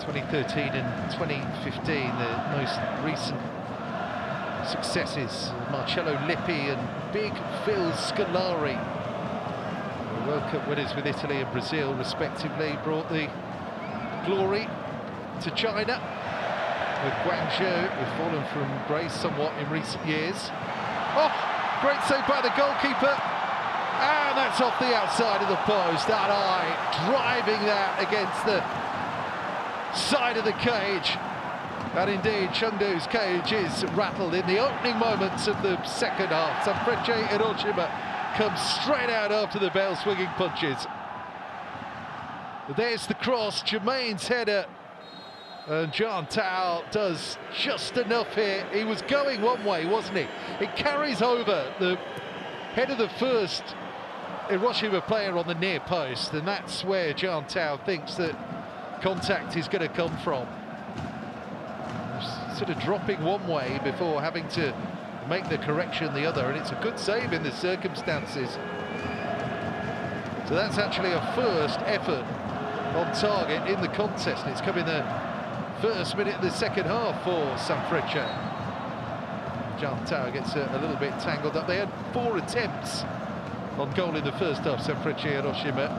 2013 and 2015, the most recent successes. Marcello Lippi and Big Phil Scolari, the World Cup winners with Italy and Brazil respectively, brought the glory to China. With Guangzhou, who've fallen from grace somewhat in recent years. Oh, great save by the goalkeeper. And that's off the outside of the post. That eye driving that against the side of the cage. And indeed, Chengdu's cage is rattled in the opening moments of the second half. Sanfrecce Hiroshima comes straight out after the bell swinging punches. There's the cross, Jermaine's header. And John Tao does just enough here. He was going one way, wasn't he? It carries over the head of the first Hiroshima player on the near post, and that's where John Tao thinks that contact is going to come from. Sort of dropping one way before having to make the correction the other, and it's a good save in the circumstances. So that's actually a first effort on target in the contest, and it's come in the first minute of the second half for Sanfrecce. John Tao gets a little bit tangled up. They had 4 attempts on goal in the first half, Sanfrecce Hiroshima.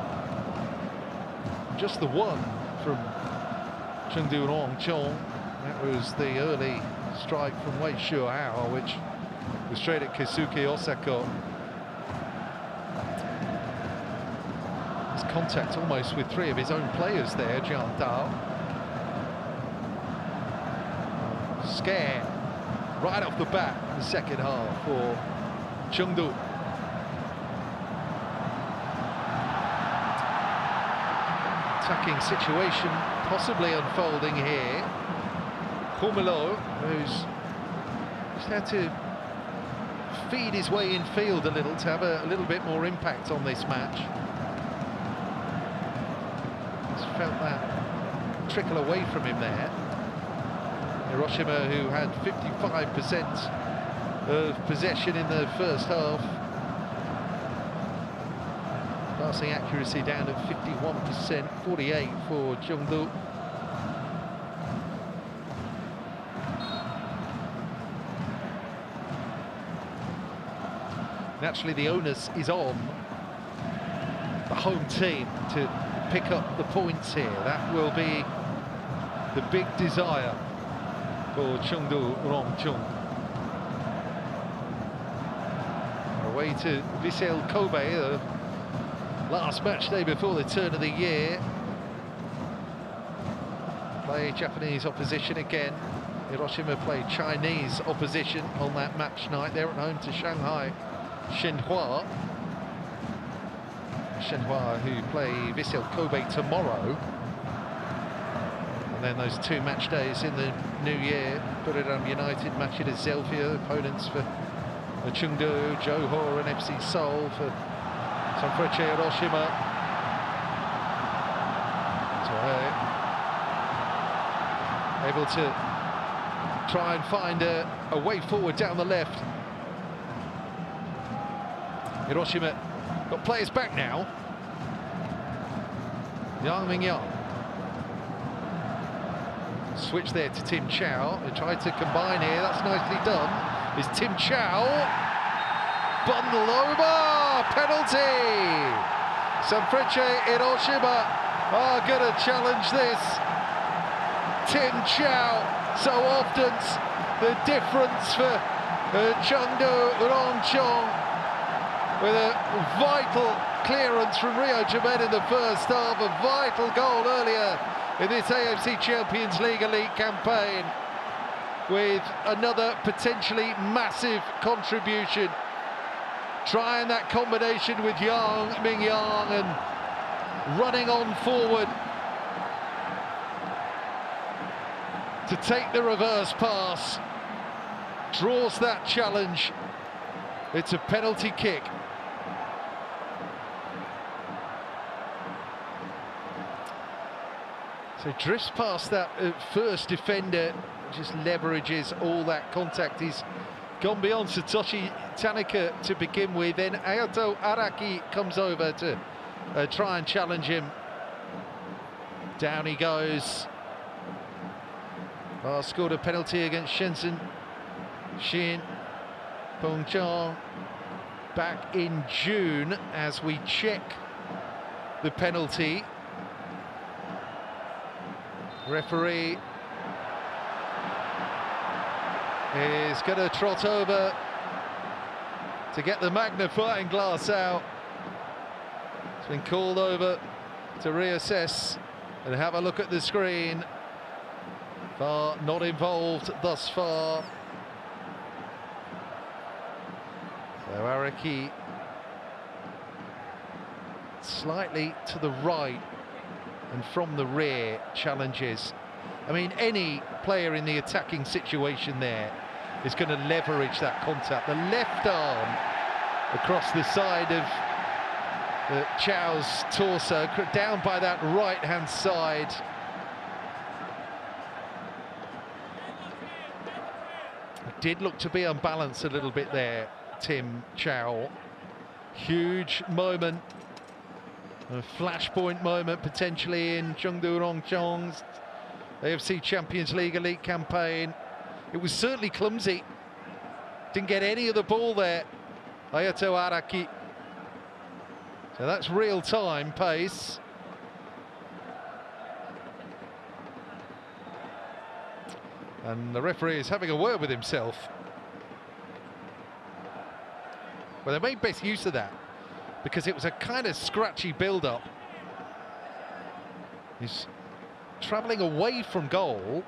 Just the one from Chengdu Rongcheng. That was the early strike from Wei Shuhao, which was straight at Keisuke Osako. There's contact almost with 3 of his own players there, John Tao. Scare right off the bat in the second half for Chengdu. Attacking situation possibly unfolding here. Humilo, who's just had to feed his way in field a little to have a little bit more impact on this match. Just felt that trickle away from him there. Hiroshima, who had 55% of possession in the first half. Passing accuracy down at 51%, 48 for Chengdu. Naturally, the onus is on the home team to pick up the points here. That will be the big desire for Chengdu Rongcheng. Away to Vissel Kobe, the last match day before the turn of the year. Play Japanese opposition again. Hiroshima played Chinese opposition on that match night. They're at home to Shanghai Shenhua. Shenhua, who play Vissel Kobe tomorrow. And then those 2 match days in the new year, Buriram United, matchday Zelvia, opponents for Chengdu, Johor and FC Seoul for Sanfrecce Hiroshima. Able to try and find a way forward down the left. Hiroshima got players back now. Yang Ming-yang. Switch there to Tim Chow. They tried to combine here. That's nicely done. Is Tim Chow. Bundle over. Penalty. Sanfrecce Hiroshima are going to challenge this. Tim Chow. So often the difference for Chengdu Rongcheng with a vital clearance from Rio Jimen in the first half. A vital goal earlier in this AFC Champions League Elite campaign, with another potentially massive contribution. Trying that combination with Yang Ming-yang and running on forward to take the reverse pass. Draws that challenge. It's a penalty kick. So drifts past that first defender, just leverages all that contact. He's gone beyond Satoshi Tanaka to begin with. Then Ayato Araki comes over to try and challenge him. Down he goes. Scored a penalty against Shenzhen Pengchong back in June. As we check the penalty, referee is going to trot over to get the magnifying glass out. It's been called over to reassess and have a look at the screen. VAR not involved thus far. So Araki slightly to the right and from the rear challenges. I mean, any player in the attacking situation there is going to leverage that contact. The left arm across the side of Chow's torso, down by that right-hand side. It did look to be unbalanced a little bit there, Tim Chow. Huge moment. A flashpoint moment potentially in Chengdu Rongcheng's AFC Champions League Elite campaign. It was certainly clumsy. Didn't get any of the ball there, Ayato Araki. So that's real-time pace. And the referee is having a word with himself. Well, they made best use of that, because it was a kind of scratchy build-up. He's travelling away from goal.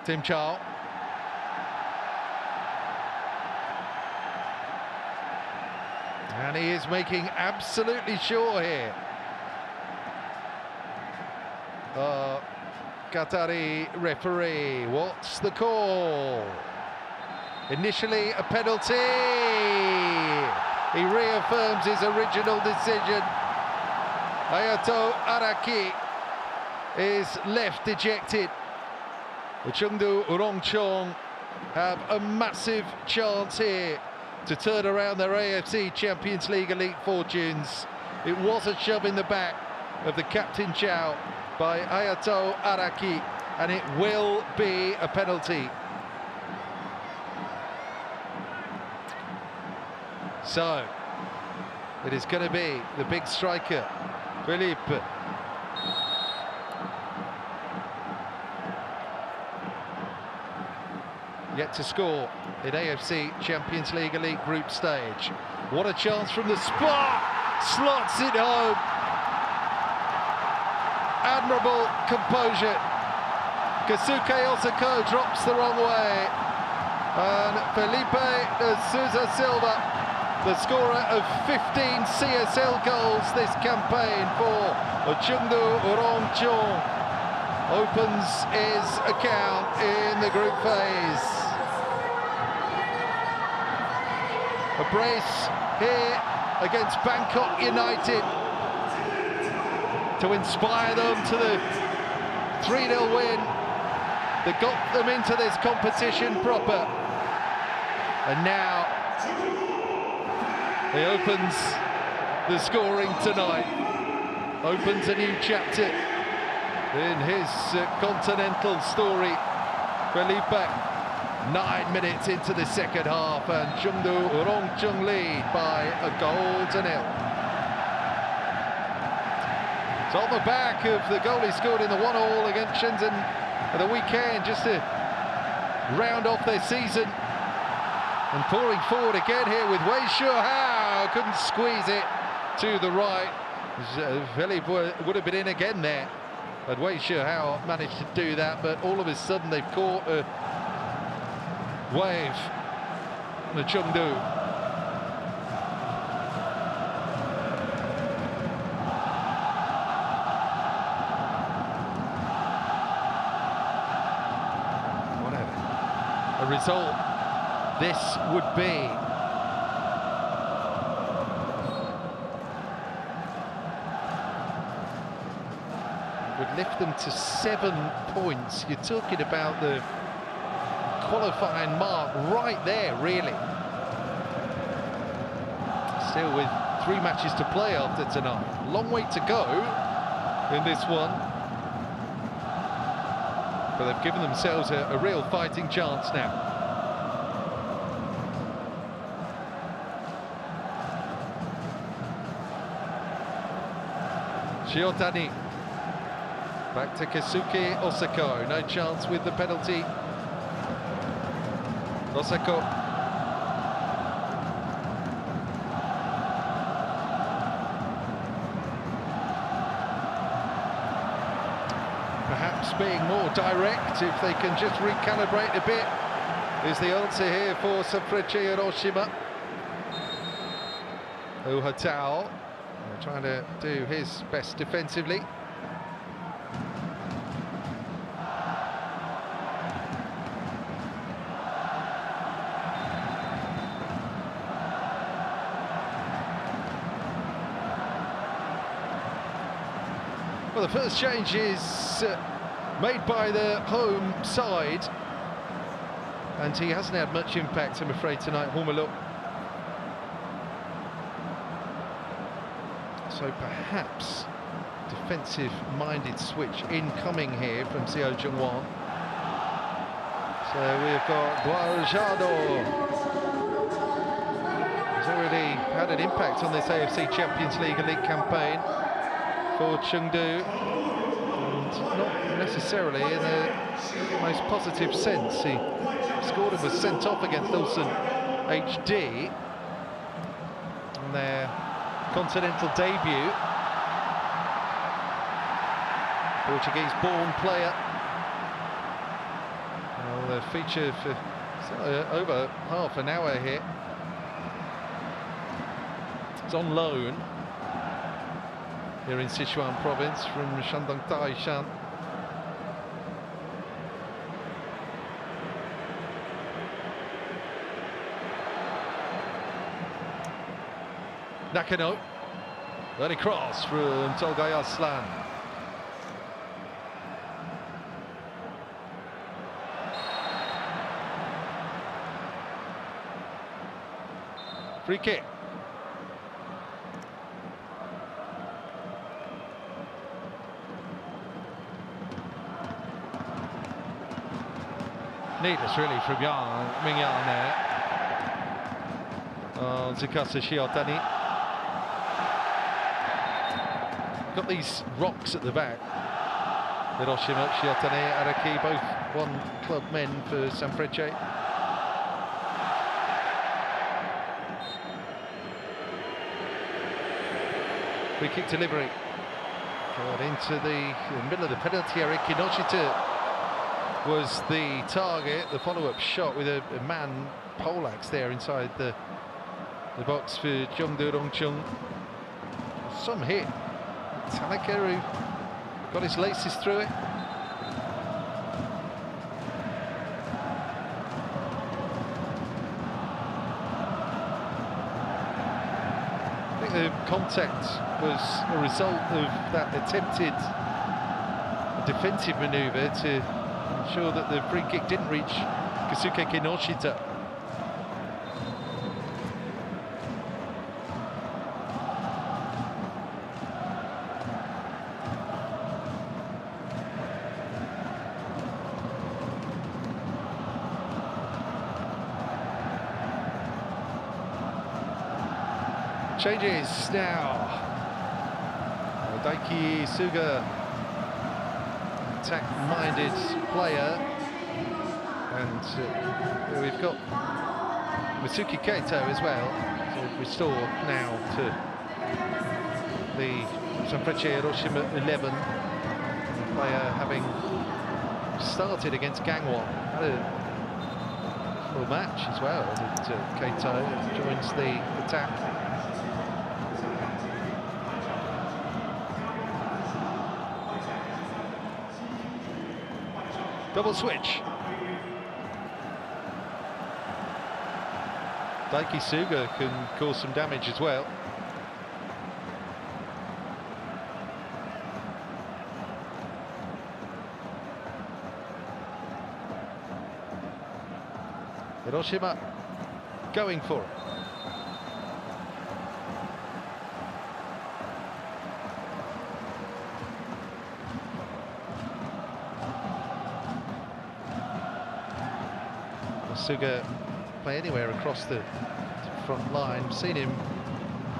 Tim Chow. And he is making absolutely sure here. Qatari referee, what's the call? Initially a penalty. He reaffirms his original decision. Ayato Araki is left dejected. The Chengdu Rongcheng have a massive chance here to turn around their AFC Champions League Elite fortunes. It was a shove in the back of the captain Chow by Ayato Araki, and it will be a penalty. So it is going to be the big striker, Philippe. Yet to score in AFC Champions League Elite group stage. What a chance from the spot! Slots it home. Admirable composure. Kasuke Osako drops the wrong way. And Felipe de Souza Silva, the scorer of 15 CSL goals this campaign for Chengdu Rongcheng, opens his account in the group phase. A brace here against Bangkok United to inspire them to the 3-0 win that got them into this competition proper. And now he opens the scoring tonight, opens a new chapter in his continental story. Felipe, 9 minutes into the second half, and Chengdu Rongcheng lead by a goal to nil. It's on the back of the goal he scored in the 1-1 against Shenzhen at the weekend, just to round off their season. And pouring forward again here with Wei Shuhao, couldn't squeeze it to the right. Felipe would have been in again there, but Wei Shuhao managed to do that, but all of a sudden they've caught a wave, the Chengdu. Whatever a result this would be. Would lift them to 7 points. You're talking about the qualifying mark right there, really. Still with 3 matches to play after tonight. Long way to go in this one. But they've given themselves a real fighting chance now. Shiotani. Back to Keisuke Osako. No chance with the penalty. Osako. Perhaps being more direct, if they can just recalibrate a bit, is the answer here for Sanfrecce Hiroshima. Ohatao trying to do his best defensively. Well, the first change is made by the home side, and he hasn't had much impact, I'm afraid, tonight, Homelo. So perhaps defensive-minded switch incoming here from Xiao Zhengwan. So we've got Guarjado. He's already had an impact on this AFC Champions League Elite campaign for Chengdu, and not necessarily in the most positive sense. He scored and was sent off against Ulsan HD in their continental debut. Portuguese-born player. Well, they're featured for over half an hour here. It's on loan here in Sichuan province from Shandong Taishan. Nakano, early cross from Tolgay Arslan. Free kick. Needless really from Ming-Yan there. Tsukasa Shiotani. Got these rocks at the back. Hiroshima, Shiotani, Araki, both one club men for Sanfrecce. Free kick delivery. Got into the middle of the penalty area. Kinoshita was the target. The follow-up shot with a man poleaxe there inside the box for Chengdu Rongcheng. Some hit. Tanaka, who got his laces through it. think the contact was a result of that attempted defensive manoeuvre to ensure that the free kick didn't reach Keisuke Kinoshita. Changes now. Daiki Suga, attack-minded player, and we've got Masuki Kaito as well to restore now to the Sanfrecce Hiroshima 11. The player having started against Gangwon, had a full match as well. Kaito joins the attack. Double switch. Daiki Suga can cause some damage as well. Hiroshima going for it. Suga play anywhere across the front line. Seen him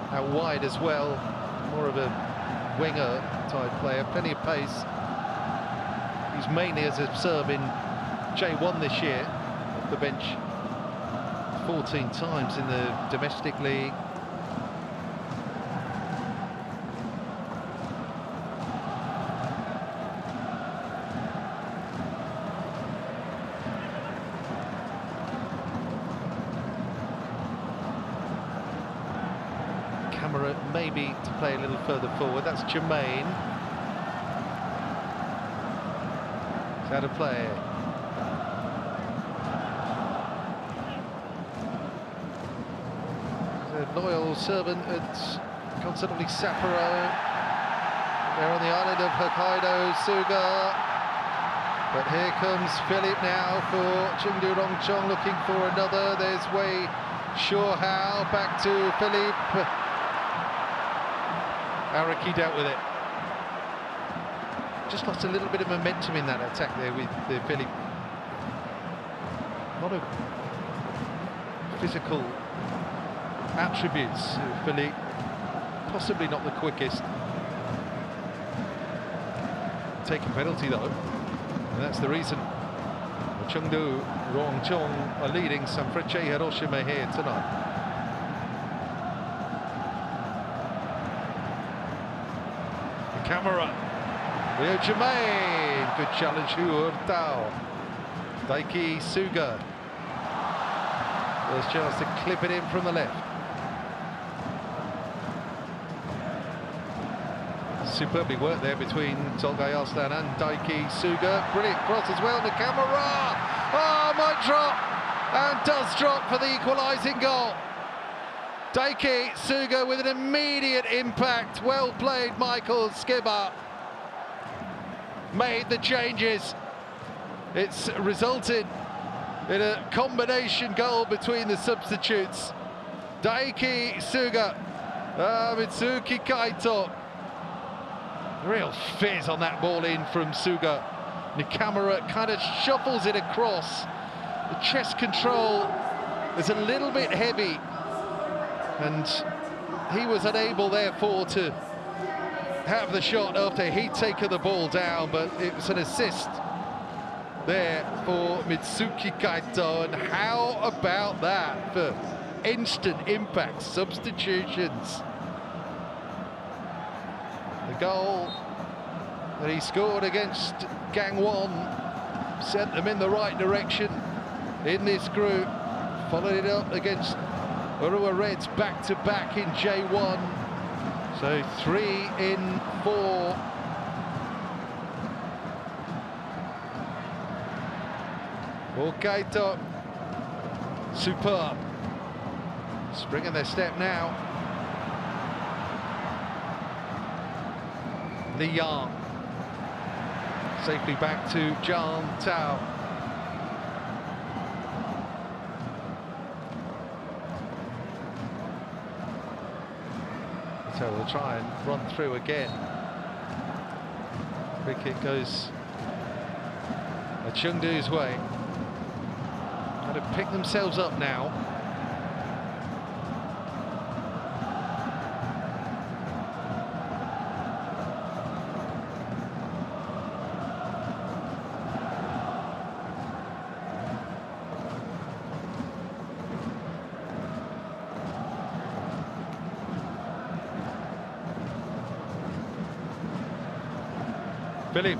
out wide as well, more of a winger type player, plenty of pace. He's mainly as a sub in J1 this year, off the bench 14 times in the domestic league. Maybe to play a little further forward. That's Jermaine. It's out of play. He's a loyal servant at Constantly Sapporo. They're on the island of Hokkaido, Suga. But here comes Philip now for Chengdu Rongcheng, looking for another. There's Wei Shuhao, back to Philip. Araki dealt with it. Just lost a little bit of momentum in that attack there with the Philip. A lot of physical attributes of Philip. Possibly not the quickest. Take a penalty though, and that's the reason Chengdu Rongcheng are leading Sanfrecce Hiroshima here tonight. Camera, Leo Jermaine, good challenge, Hurtao. Daiki Suga, first chance to clip it in from the left. Superbly worked there between Tolgay Arslan and Daiki Suga. Brilliant cross as well, the camera. Oh, might drop, and does drop for the equalising goal. Daiki Suga with an immediate impact. Well played, Michael Skibber. Made the changes. It's resulted in a combination goal between the substitutes. Daiki Suga, Mitsuki Kaito. Real fizz on that ball in from Suga. Nakamura kind of shuffles it across. The chest control is a little bit heavy, and he was unable, therefore, to have the shot after he'd taken the ball down, but it was an assist there for Mitsuki Kaito. And how about that for instant impact substitutions? The goal that he scored against Gangwon sent them in the right direction in this group. Followed it up against Urua Reds back-to-back in J1. So 3 in 4. For Kaito, superb. Spring in their step now. Li Yang. Safely back to Zhang Tao. So we'll try and run through again. Free kick goes Chengdu's way. Got to pick themselves up now. Philip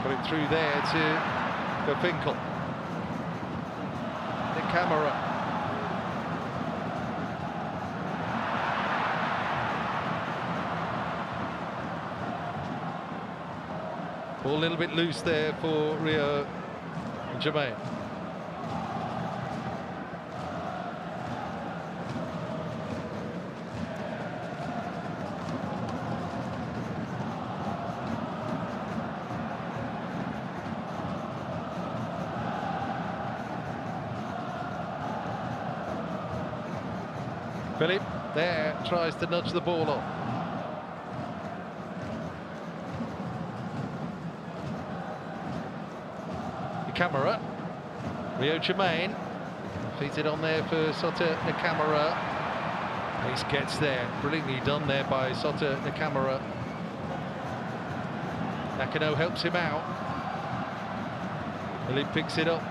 put it through there to Gofinkel. The camera. Ball a little bit loose there for Rio Jermaine. Philip there tries to nudge the ball off. The camera. Rio Jermaine feeds it on there for Sota Nakamura. Ace gets there. Brilliantly done there by Sota Nakamura. Nakano helps him out. Philip picks it up.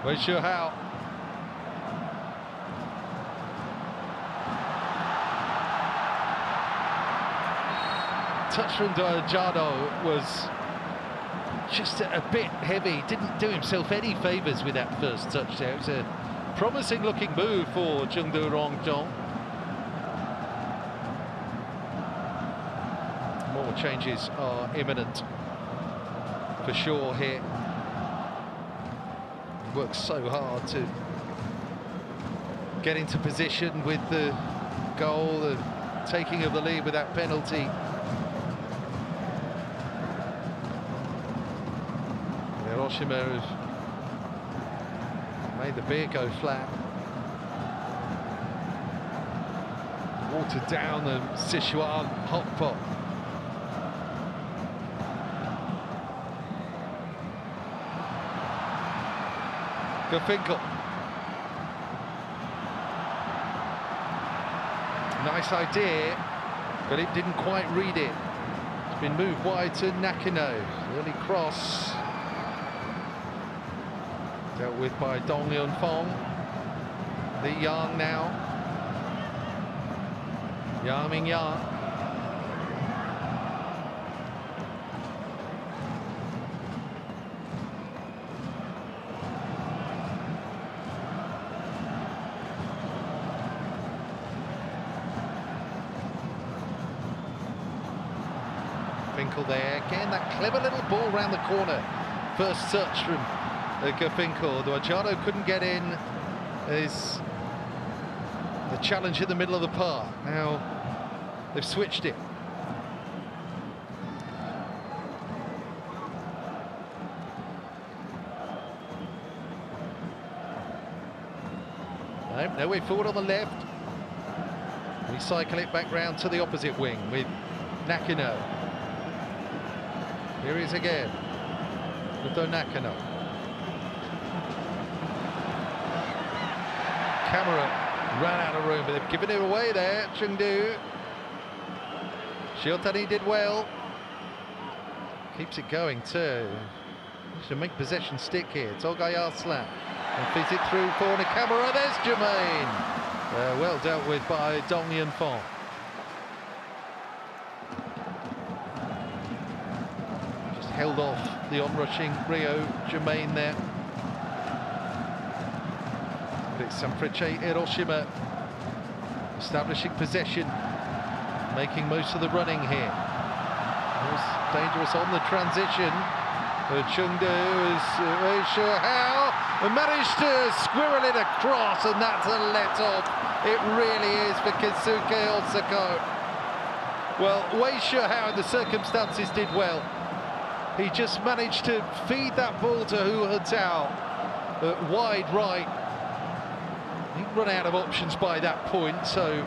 Wei Shuhao. Touch from Diajado was just a bit heavy. Didn't do himself any favours with that first touch there. It was a promising looking move for Chengdu Rongcheng. More changes are imminent for sure here. Works so hard to get into position with the goal, the taking of the lead with that penalty. Hiroshima have made the beer go flat. Watered down the Sichuan hot pot. Gofinkel. Nice idea, but it didn't quite read it. It's been moved wide to Nakano. Early cross. Dealt with by Dong Yunfong. Li Yang now. Yang Mingyang. Finkel there, again that clever little ball round the corner. First touch from Gofinkel. Diajado couldn't get in. There's the challenge in the middle of the park. Now they've switched it. No way forward on the left. We cycle it back round to the opposite wing with Nakano. Here he is again, with Nakano. Camera ran out of room, but they've given it away there, Chengdu. Shiotani did well. Keeps it going too. Should make possession stick here. Togay Arslan. And feeds it through for Nakamura. There's Jermaine. Well dealt with by Dong Yunfong. Held off the onrushing Rio Jermaine there. But it's Sanfrecce Hiroshima establishing possession, making most of the running here. It was dangerous on the transition. Chengdu is very sure how, and managed to squirrel it across, and that's a let-off. It really is for Keisuke Osako. Well, Wei Sure how in the circumstances did well. He just managed to feed that ball to Hu Hotao, wide right. He'd run out of options by that point, so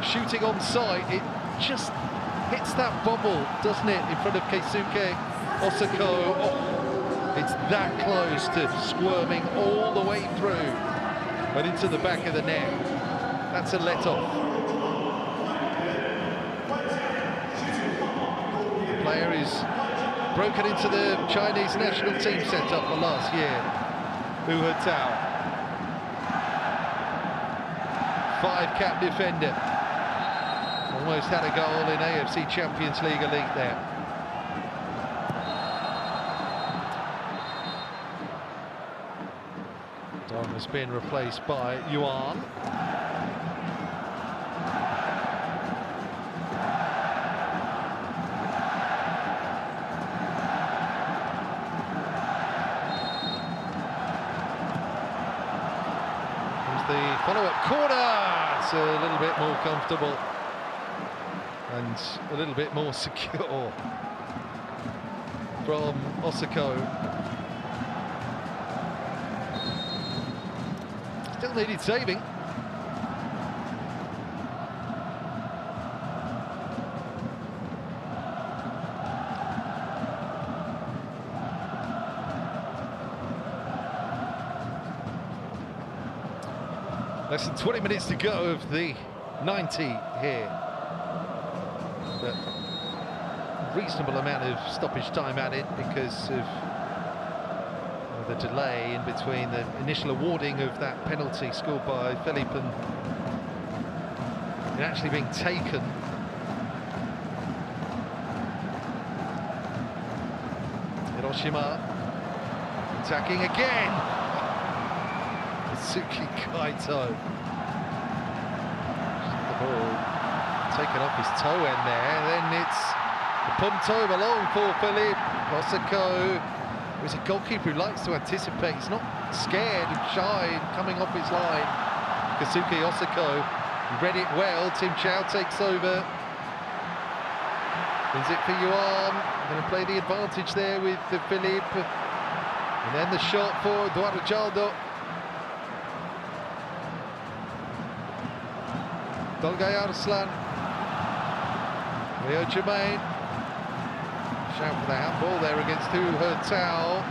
shooting on sight, it just hits that bubble, doesn't it, in front of Keisuke Osako. Oh, it's that close to squirming all the way through and into the back of the net. That's a let-off. The player is broken into the Chinese national team setup for last year, Hu Hotao. 5-cap defender. Almost had a goal in AFC Champions League Elite there. Dom has been replaced by Yuan. Here's the follow-up corner. It's a little bit more comfortable and a little bit more secure from Osako. Still needed saving. Less than 20 minutes to go of the 90 here. But reasonable amount of stoppage time added because of the delay in between the initial awarding of that penalty scored by Philippe and it actually being taken. Hiroshima attacking again. Suki Kaito. The ball taken off his toe end there, then it's pumped over long for Philippe. Osako is a goalkeeper who likes to anticipate. He's not scared and shy coming off his line. Keisuke Osako read it well. Tim Chow takes over. Wins it for Yuan. Going to play the advantage there with Philippe. And then the shot for Eduardo Jaldo. Dolgay Arslan, Rio Jermaine, shout for the handball there against Hu Hotao.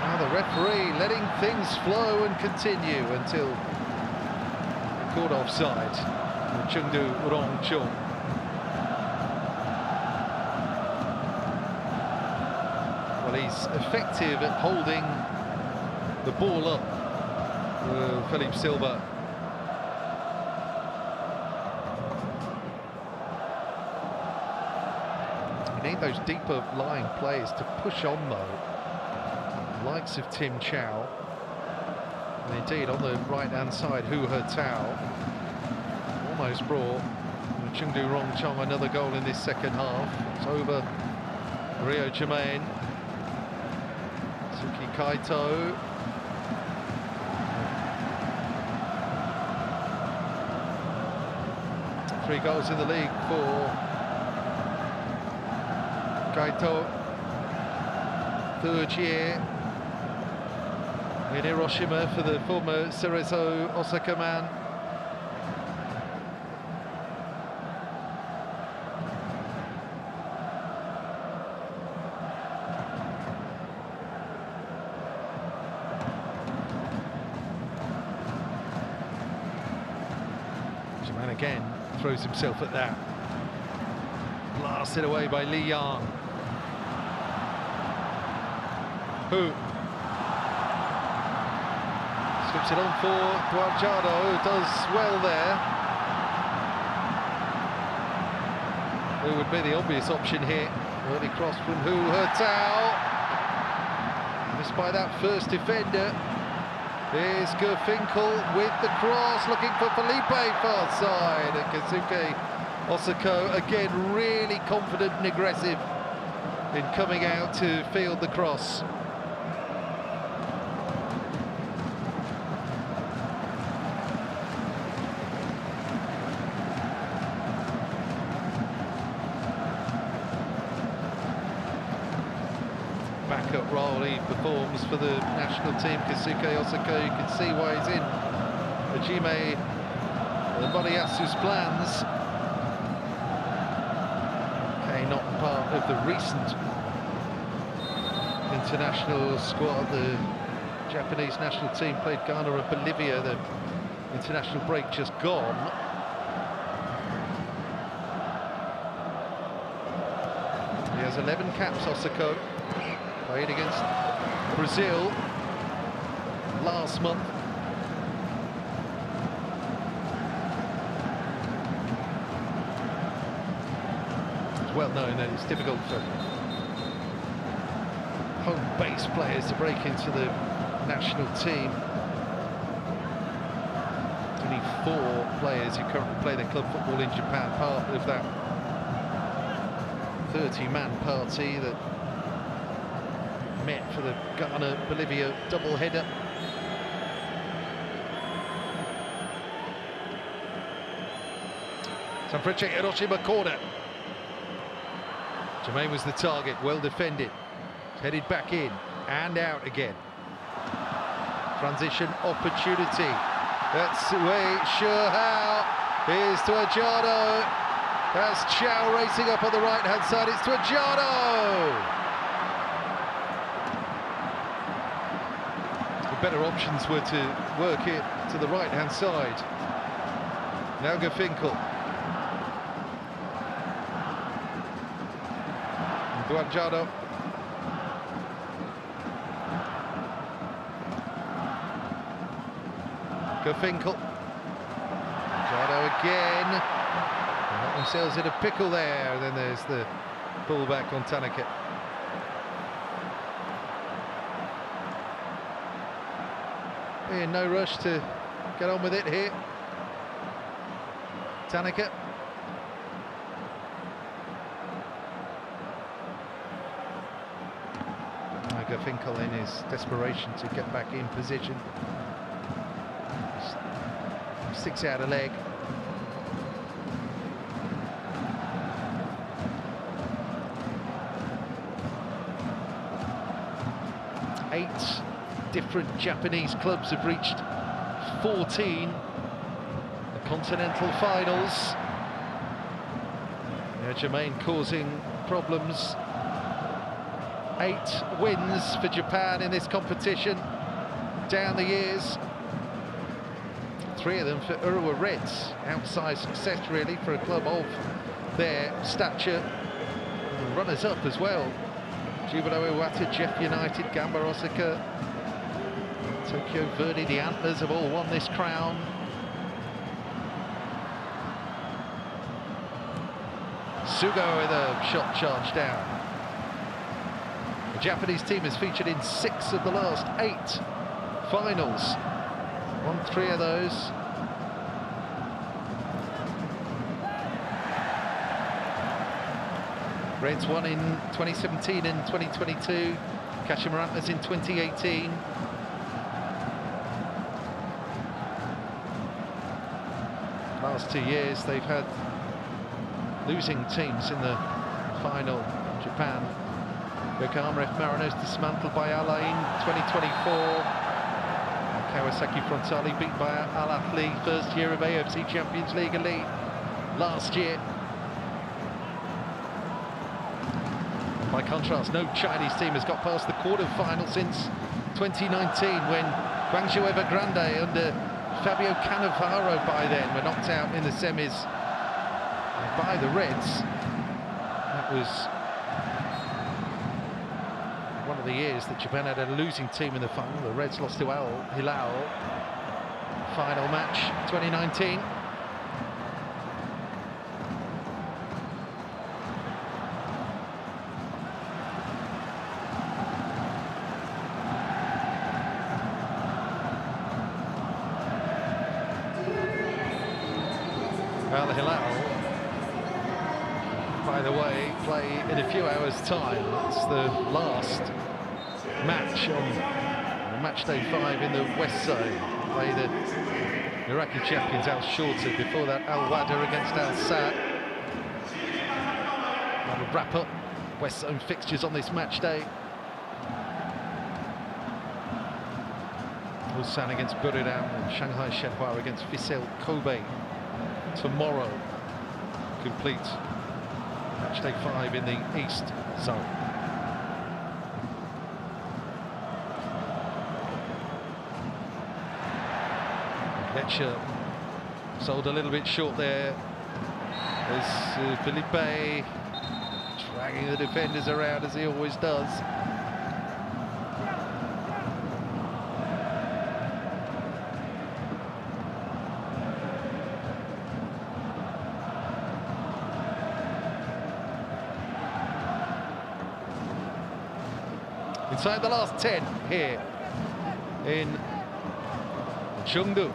Now the referee letting things flow and continue until called offside. Chengdu Rongcheng. Well, he's effective at holding the ball up, Philippe Silva. You need those deeper lying players to push on though. Likes of Tim Chow. And indeed on the right hand side, Hu Hotao almost brought Chengdu Rongcheng another goal in this second half. It's over Rio Jermaine. Suki Kaito. Three goals in the league for Kaito, third year in Hiroshima for the former Cerezo Osaka man. Jaman again throws himself at that. Blasted away by Li Yang. Who slips it on for Guarjado, who does well there. Who would be the obvious option here? Early cross from Hu Hotao. Missed by that first defender. Here's Gerfinkel with the cross, looking for Felipe far side. And Keisuke Osako again really confident and aggressive. in coming out to field the cross. Backup role he performs for the national team, Keisuke Osaka. You can see why he's in Hajime Moriyasu's plans. Okay, not part of the recent international squad. The Japanese national team played Ghana and Bolivia, the international break just gone. He has 11 caps, Osaka. Played against Brazil last month. It's well known that it's difficult for home base players to break into the national team. Only 4 players who currently play their club football in Japan, part of that 30-man party that met for the Ghana-Bolivia double-header. Sanfrecce Hiroshima corner. Jermaine was the target, well defended. Headed back in and out again. Transition opportunity. That's Wei Shuhao. Here's to Ajano. That's Chow racing up on the right-hand side. It's to Ajano. Better options were to work it to the right-hand side. Now Gafinkel. Guanjado. Gafinkel. Jado again. They got themselves in a pickle there. And then there's the pullback on Tanaka. In no rush to get on with it here. Tanaka. Gafinkel in his desperation to get back in position. Sticks out a leg. Eight different Japanese clubs have reached 14 the continental finals. Jermaine causing problems. 8 wins for Japan in this competition down the years. 3 of them for Urawa Reds. Outside success really for a club of their stature. Runners-up as well. Jubilo Iwata, Jeff United, Gamba Osaka, Tokyo Verdy, the Antlers have all won this crown. Sugo with a shot charged down. The Japanese team is featured in 6 of the last 8 finals. Won 3 of those. Reds won in 2017 and 2022. Kashima Antlers in 2018. Last 2 years they've had losing teams in the final. Japan, Yokohama F Marinos dismantled by Ala in 2024. Kawasaki Frontale beat by Al Ahly, first year of AFC Champions League Elite last year. By contrast, no Chinese team has got past the quarter-final since 2019 when Guangzhou Evergrande under Fabio Cannavaro by then were knocked out in the semis by the Reds. That was one of the years that Japan had a losing team in the final. The Reds lost to Al Hilal. Final match 2019. Al Hilal, by by the way, play in a few hours' time. It's the last match on match day 5 in the West Zone. Play the Iraqi champions Al Shorter, before that Al Wada against Al Saad. That'll wrap up West Zone fixtures on this match day. Ulsan against Buriram and Shanghai Shenhua against Vissel Kobe tomorrow. Complete match day 5 in the East Zone. Lecture sold a little bit short there. There's Felipe dragging the defenders around as he always does. Inside the last 10 here in Chengdu.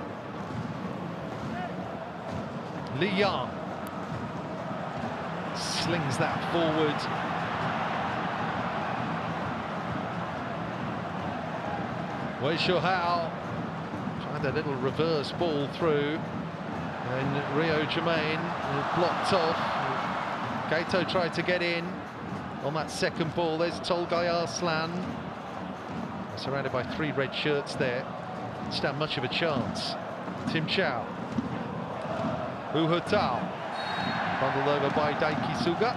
Li Yang slings that forward. Wei Shuhao tried a little reverse ball through, and Rio Jermaine blocked off. Gaito tried to get in on that second ball. There's Tolgay Arslan, surrounded by 3 red shirts there. Didn't stand much of a chance. Tim Chow. Hu Hutao, bundled over by Daiki Suga.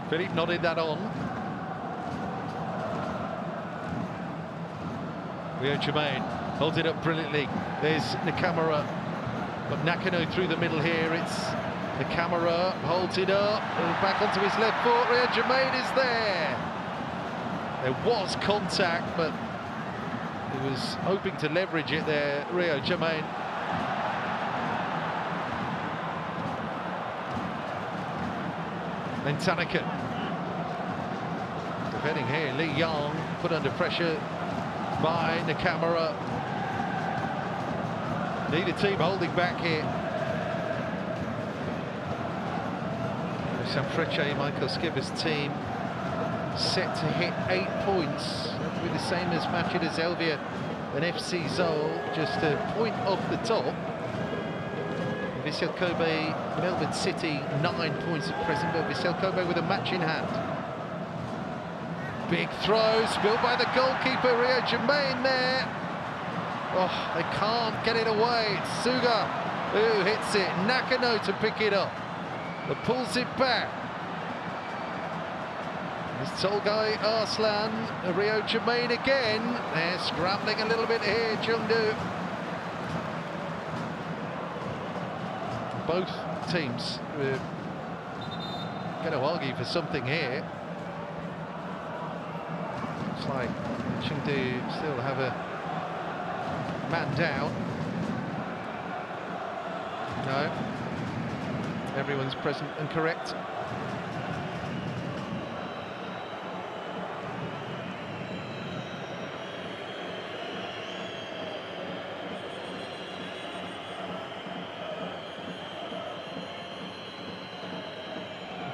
Philippe nodded that on. Rio Jermaine holds it up brilliantly. There's Nakamura, but Nakano through the middle here. It's Nakamura, holds it up, back onto his left foot. Rio Jermaine is there. There was contact, but he was hoping to leverage it there, Rio Jermaine. Then Tanaka. Defending here, Li Yang put under pressure by Nakamura. Neither team holding back here. Sanfrecce, Michael Skipper's team, set to hit 8 points. That'll be the same as Machida Zelvia and FC Seoul, just a point off the top. Vissel Kobe, Melbourne City, 9 points at present, but Vissel Kobe with a match in hand. Big throw, spilled by the goalkeeper, Rio Jermaine there. Oh, they can't get it away. It's Suga who hits it. Nakano to pick it up. But pulls it back. It's Tolgay Arslan, Rio Jermaine again. They're scrambling a little bit here, Chengdu. Both teams were going to argue for something here. Looks like Chengdu still have a man down. No, everyone's present and correct.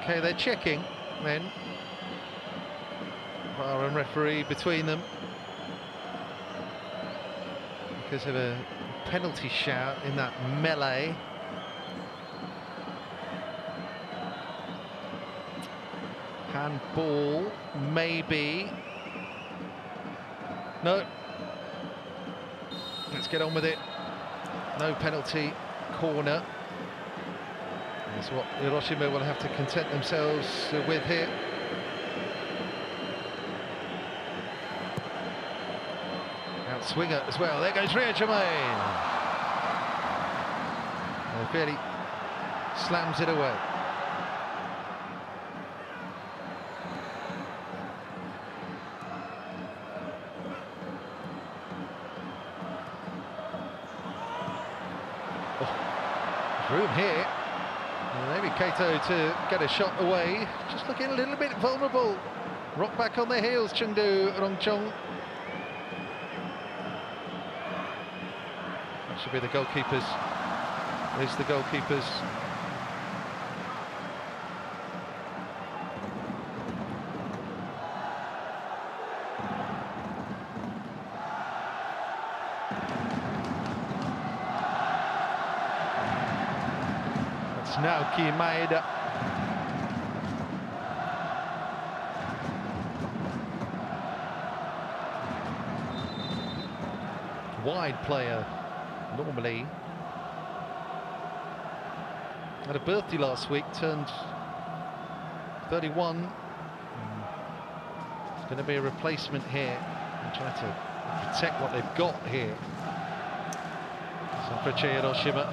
Okay, they're checking then. VAR and referee between them because of a penalty shout in that melee. Handball, maybe. No. Let's get on with it. No penalty, corner. That's what Hiroshima will have to content themselves with here. Outswinger as well. There goes Rio Jermaine. Fairly slams it away. room here. Maybe Kato to get a shot away. Just looking a little bit vulnerable. Rock back on their heels, Chengdu Rongcheng. That should be the goalkeepers. There's the goalkeepers. That's Naoki Maeda. Wide player, normally. Had a birthday last week, turned 31. It's going to be a replacement here. And try to protect what they've got here. Sanfrecce Hiroshima.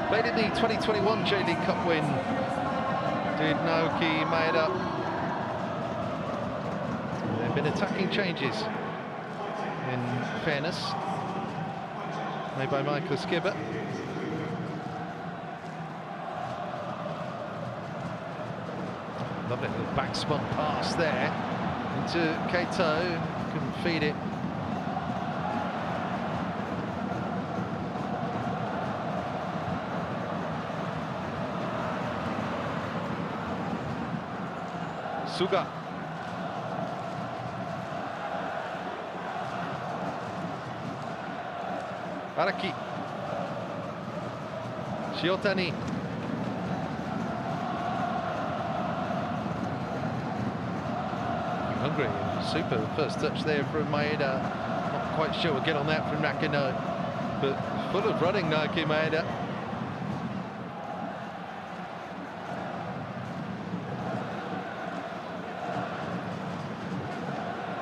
Played in the 2021 J-League Cup win. Did Naoki Maeda. There have been attacking changes, in fairness, made by Michael Skibber. Lovely little backspun pass there into Kato, couldn't feed it. Suga. Araki. Shiotani. Hungry. Super first touch there from Maeda. Not quite sure we'll get on that from Nakano. But full of running, Naoki Maeda.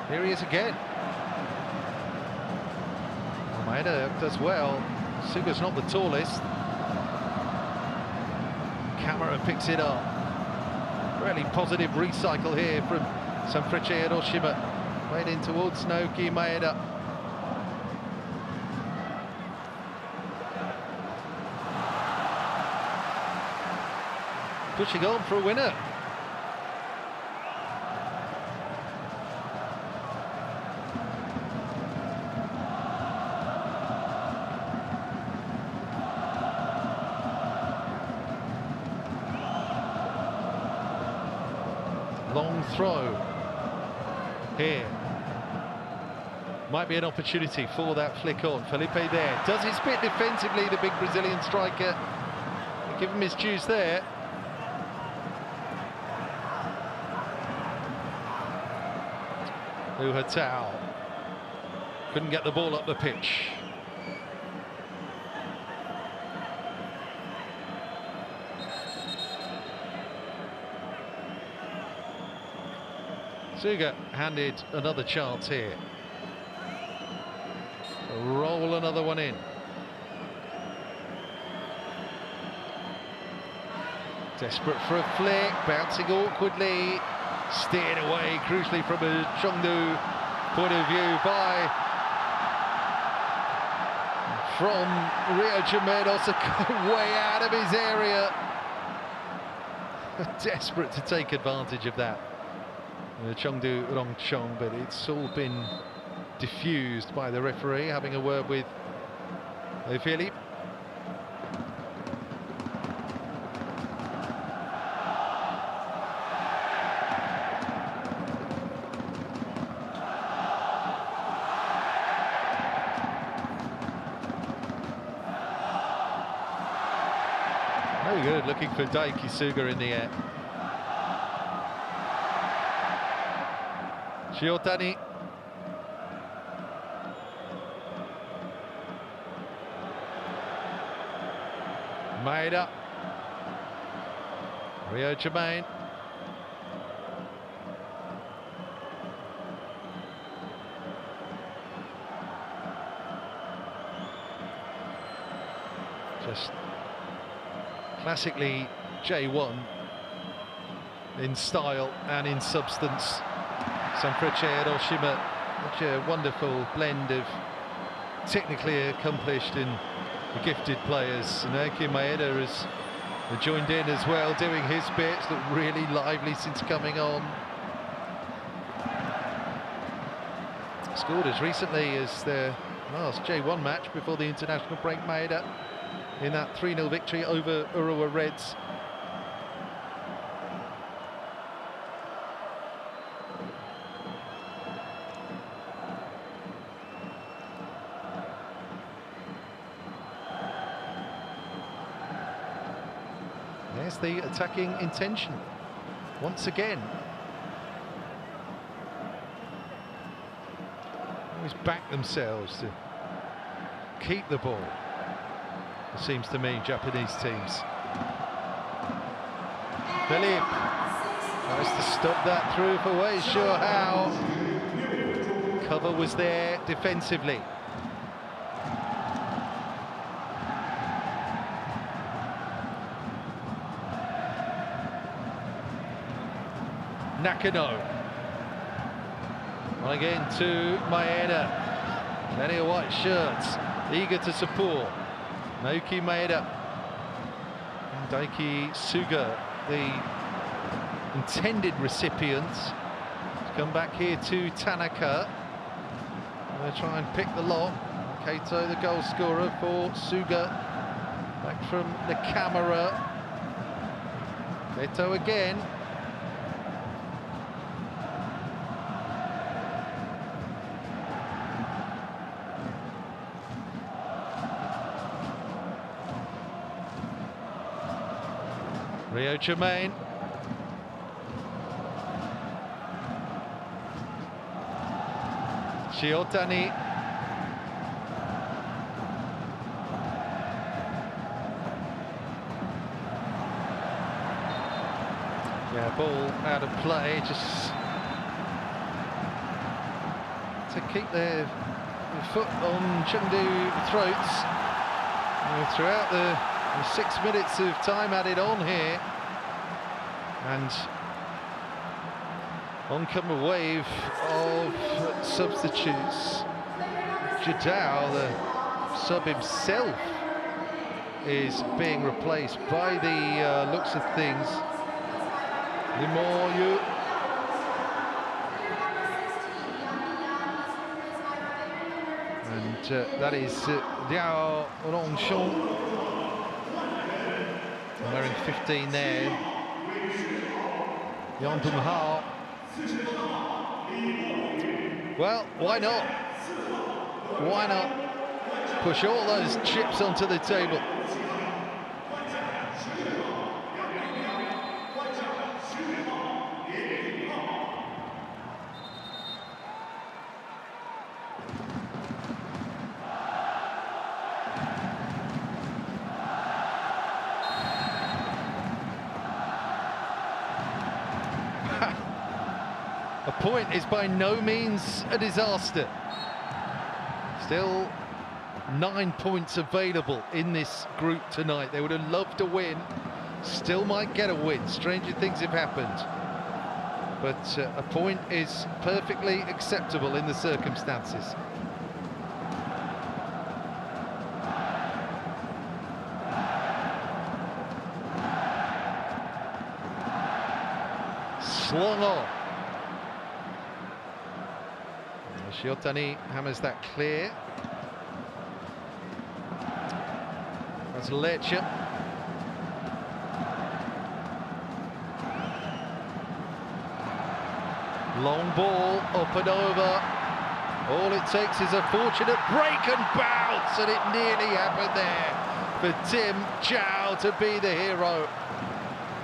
Here he is again. Maeda does well. Suga's not the tallest. Camera picks it up. Really positive recycle here from Sanfrecce Hiroshima. Played in towards Naoki Maeda. Pushing on for a winner. Long throw here. Might be an opportunity for that flick on. Felipe there. Does his bit defensively, the big Brazilian striker. Give him his dues there. Uhatao. Couldn't get the ball up the pitch. Suga handed another chance here. Roll another one in. Desperate for a flick, bouncing awkwardly, steered away crucially from a Chengdu point of view by from Rio Jermaine, also way out of his area. Desperate to take advantage of that. Chengdu Rongcheng, but it's all been diffused by the referee, having a word with Philippe. Very good, looking for Daiki Suga in the air. Shiotani. Maeda. Rio Jermaine. Just classically J1 in style and in substance. Sanfrecce Hiroshima, such a wonderful blend of technically accomplished and gifted players. And Naoki Maeda has joined in as well, doing his bits. Looked really lively since coming on. Scored as recently as their last J1 match before the international break. Maeda in that 3-0 victory over Urawa Reds. There's the attacking intention once again. Always back themselves to keep the ball, it seems to me, Japanese teams. Philippe tries to stop that through for Wei, sure how. Cover was there defensively. Nakano. On again to Maeda. Many white shirts, eager to support. Naoki Maeda. And Daiki Suga, the intended recipient. Come back here to Tanaka. They'll try and pick the lock. Kato, the goal scorer for Suga. Back from the camera. Kato again. Rio Jermaine. Shiotani. Yeah, ball out of play, just to keep their foot on Chengdu throats throughout the 6 minutes of time added on here. And on come a wave of substitutes. Jadao, the sub himself, is being replaced by the looks of things. Limoyu. And that is Chengdu Rongcheng. Wearing 15 there. Yang Dong-hao. Well, why not? Why not push all those chips onto the table? A point is by no means a disaster. Still 9 points available in this group tonight. They would have loved to win. Still might get a win. Stranger things have happened. But a point is perfectly acceptable in the circumstances. Slung on. Shiotani hammers that clear. That's Lecce. Long ball, up and over. All it takes is a fortunate break and bounce, and it nearly happened there for Tim Chow to be the hero.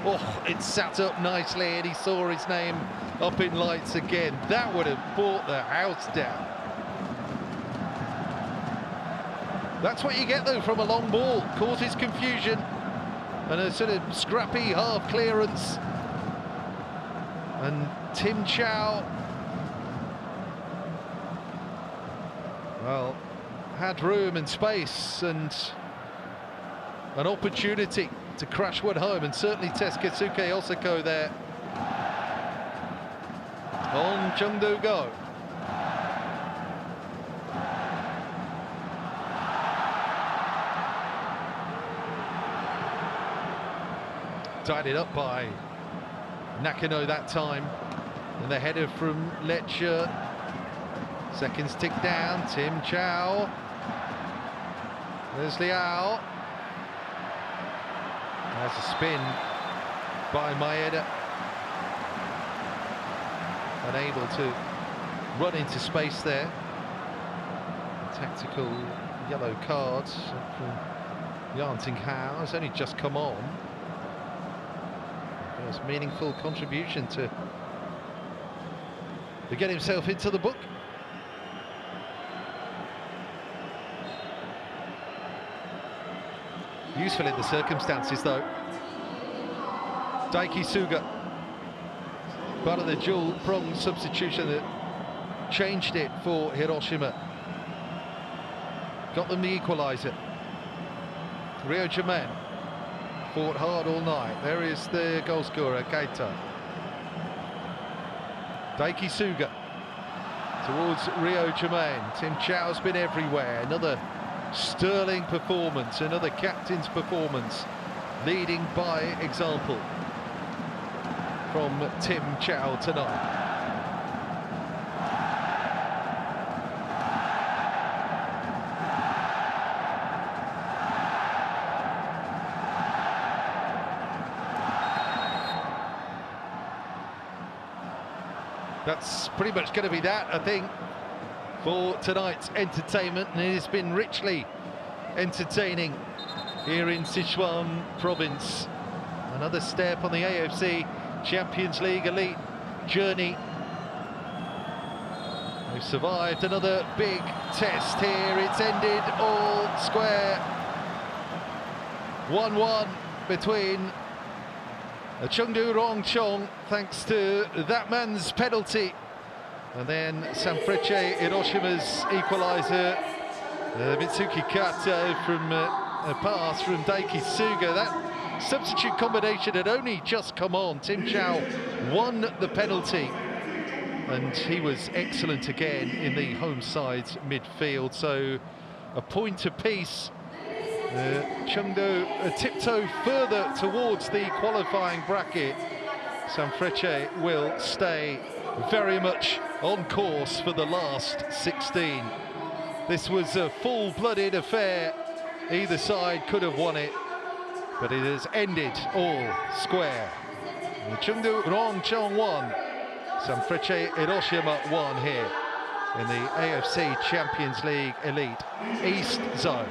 Oh, it sat up nicely, and he saw his name up in lights again. That would have brought the house down. That's what you get, though, from a long ball. Causes confusion and a sort of scrappy half clearance. And Tim Chow, well, had room and space and an opportunity to crash one home, and certainly test Keisuke Osako there. on Chengdu go. Tied it up by Nakano that time. And the header from Lecce. Seconds tick down. Tim Chow. There's Liao. There's a spin by Maeda. Unable to run into space there. Tactical yellow card from Yan Tinghao has only just come on. First meaningful contribution to get himself into the book. Useful in the circumstances, though. Daiki Suga, part of the dual-pronged substitution that changed it for Hiroshima. Got them the equaliser. Rio Germain fought hard all night. There is the goal scorer, Keita. Daiki Suga towards Rio Germain. Tim Chow's been everywhere. Another sterling performance, another captain's performance, leading by example from Tim Chow tonight. That's pretty much going to be that, I think, for tonight's entertainment, and it has been richly entertaining here in Sichuan province. Another step on the AFC Champions League Elite journey. We've survived another big test here. It's ended all square. 1-1 between Chengdu Rongcheng, thanks to that man's penalty. And then Sanfrecce Hiroshima's equaliser, Mitsuki Kato from a pass from Daiki Suga. That substitute combination had only just come on. Tim Chow won the penalty, and he was excellent again in the home side's midfield. So a point apiece. Chengdu tiptoe further towards the qualifying bracket. Sanfrecce will stay very much on course for the last 16. This was a full-blooded affair. Either side could have won it, but it has ended all square. Chengdu Rongcheng 1, Sanfrecce Hiroshima 1 here in the AFC Champions League Elite East Zone.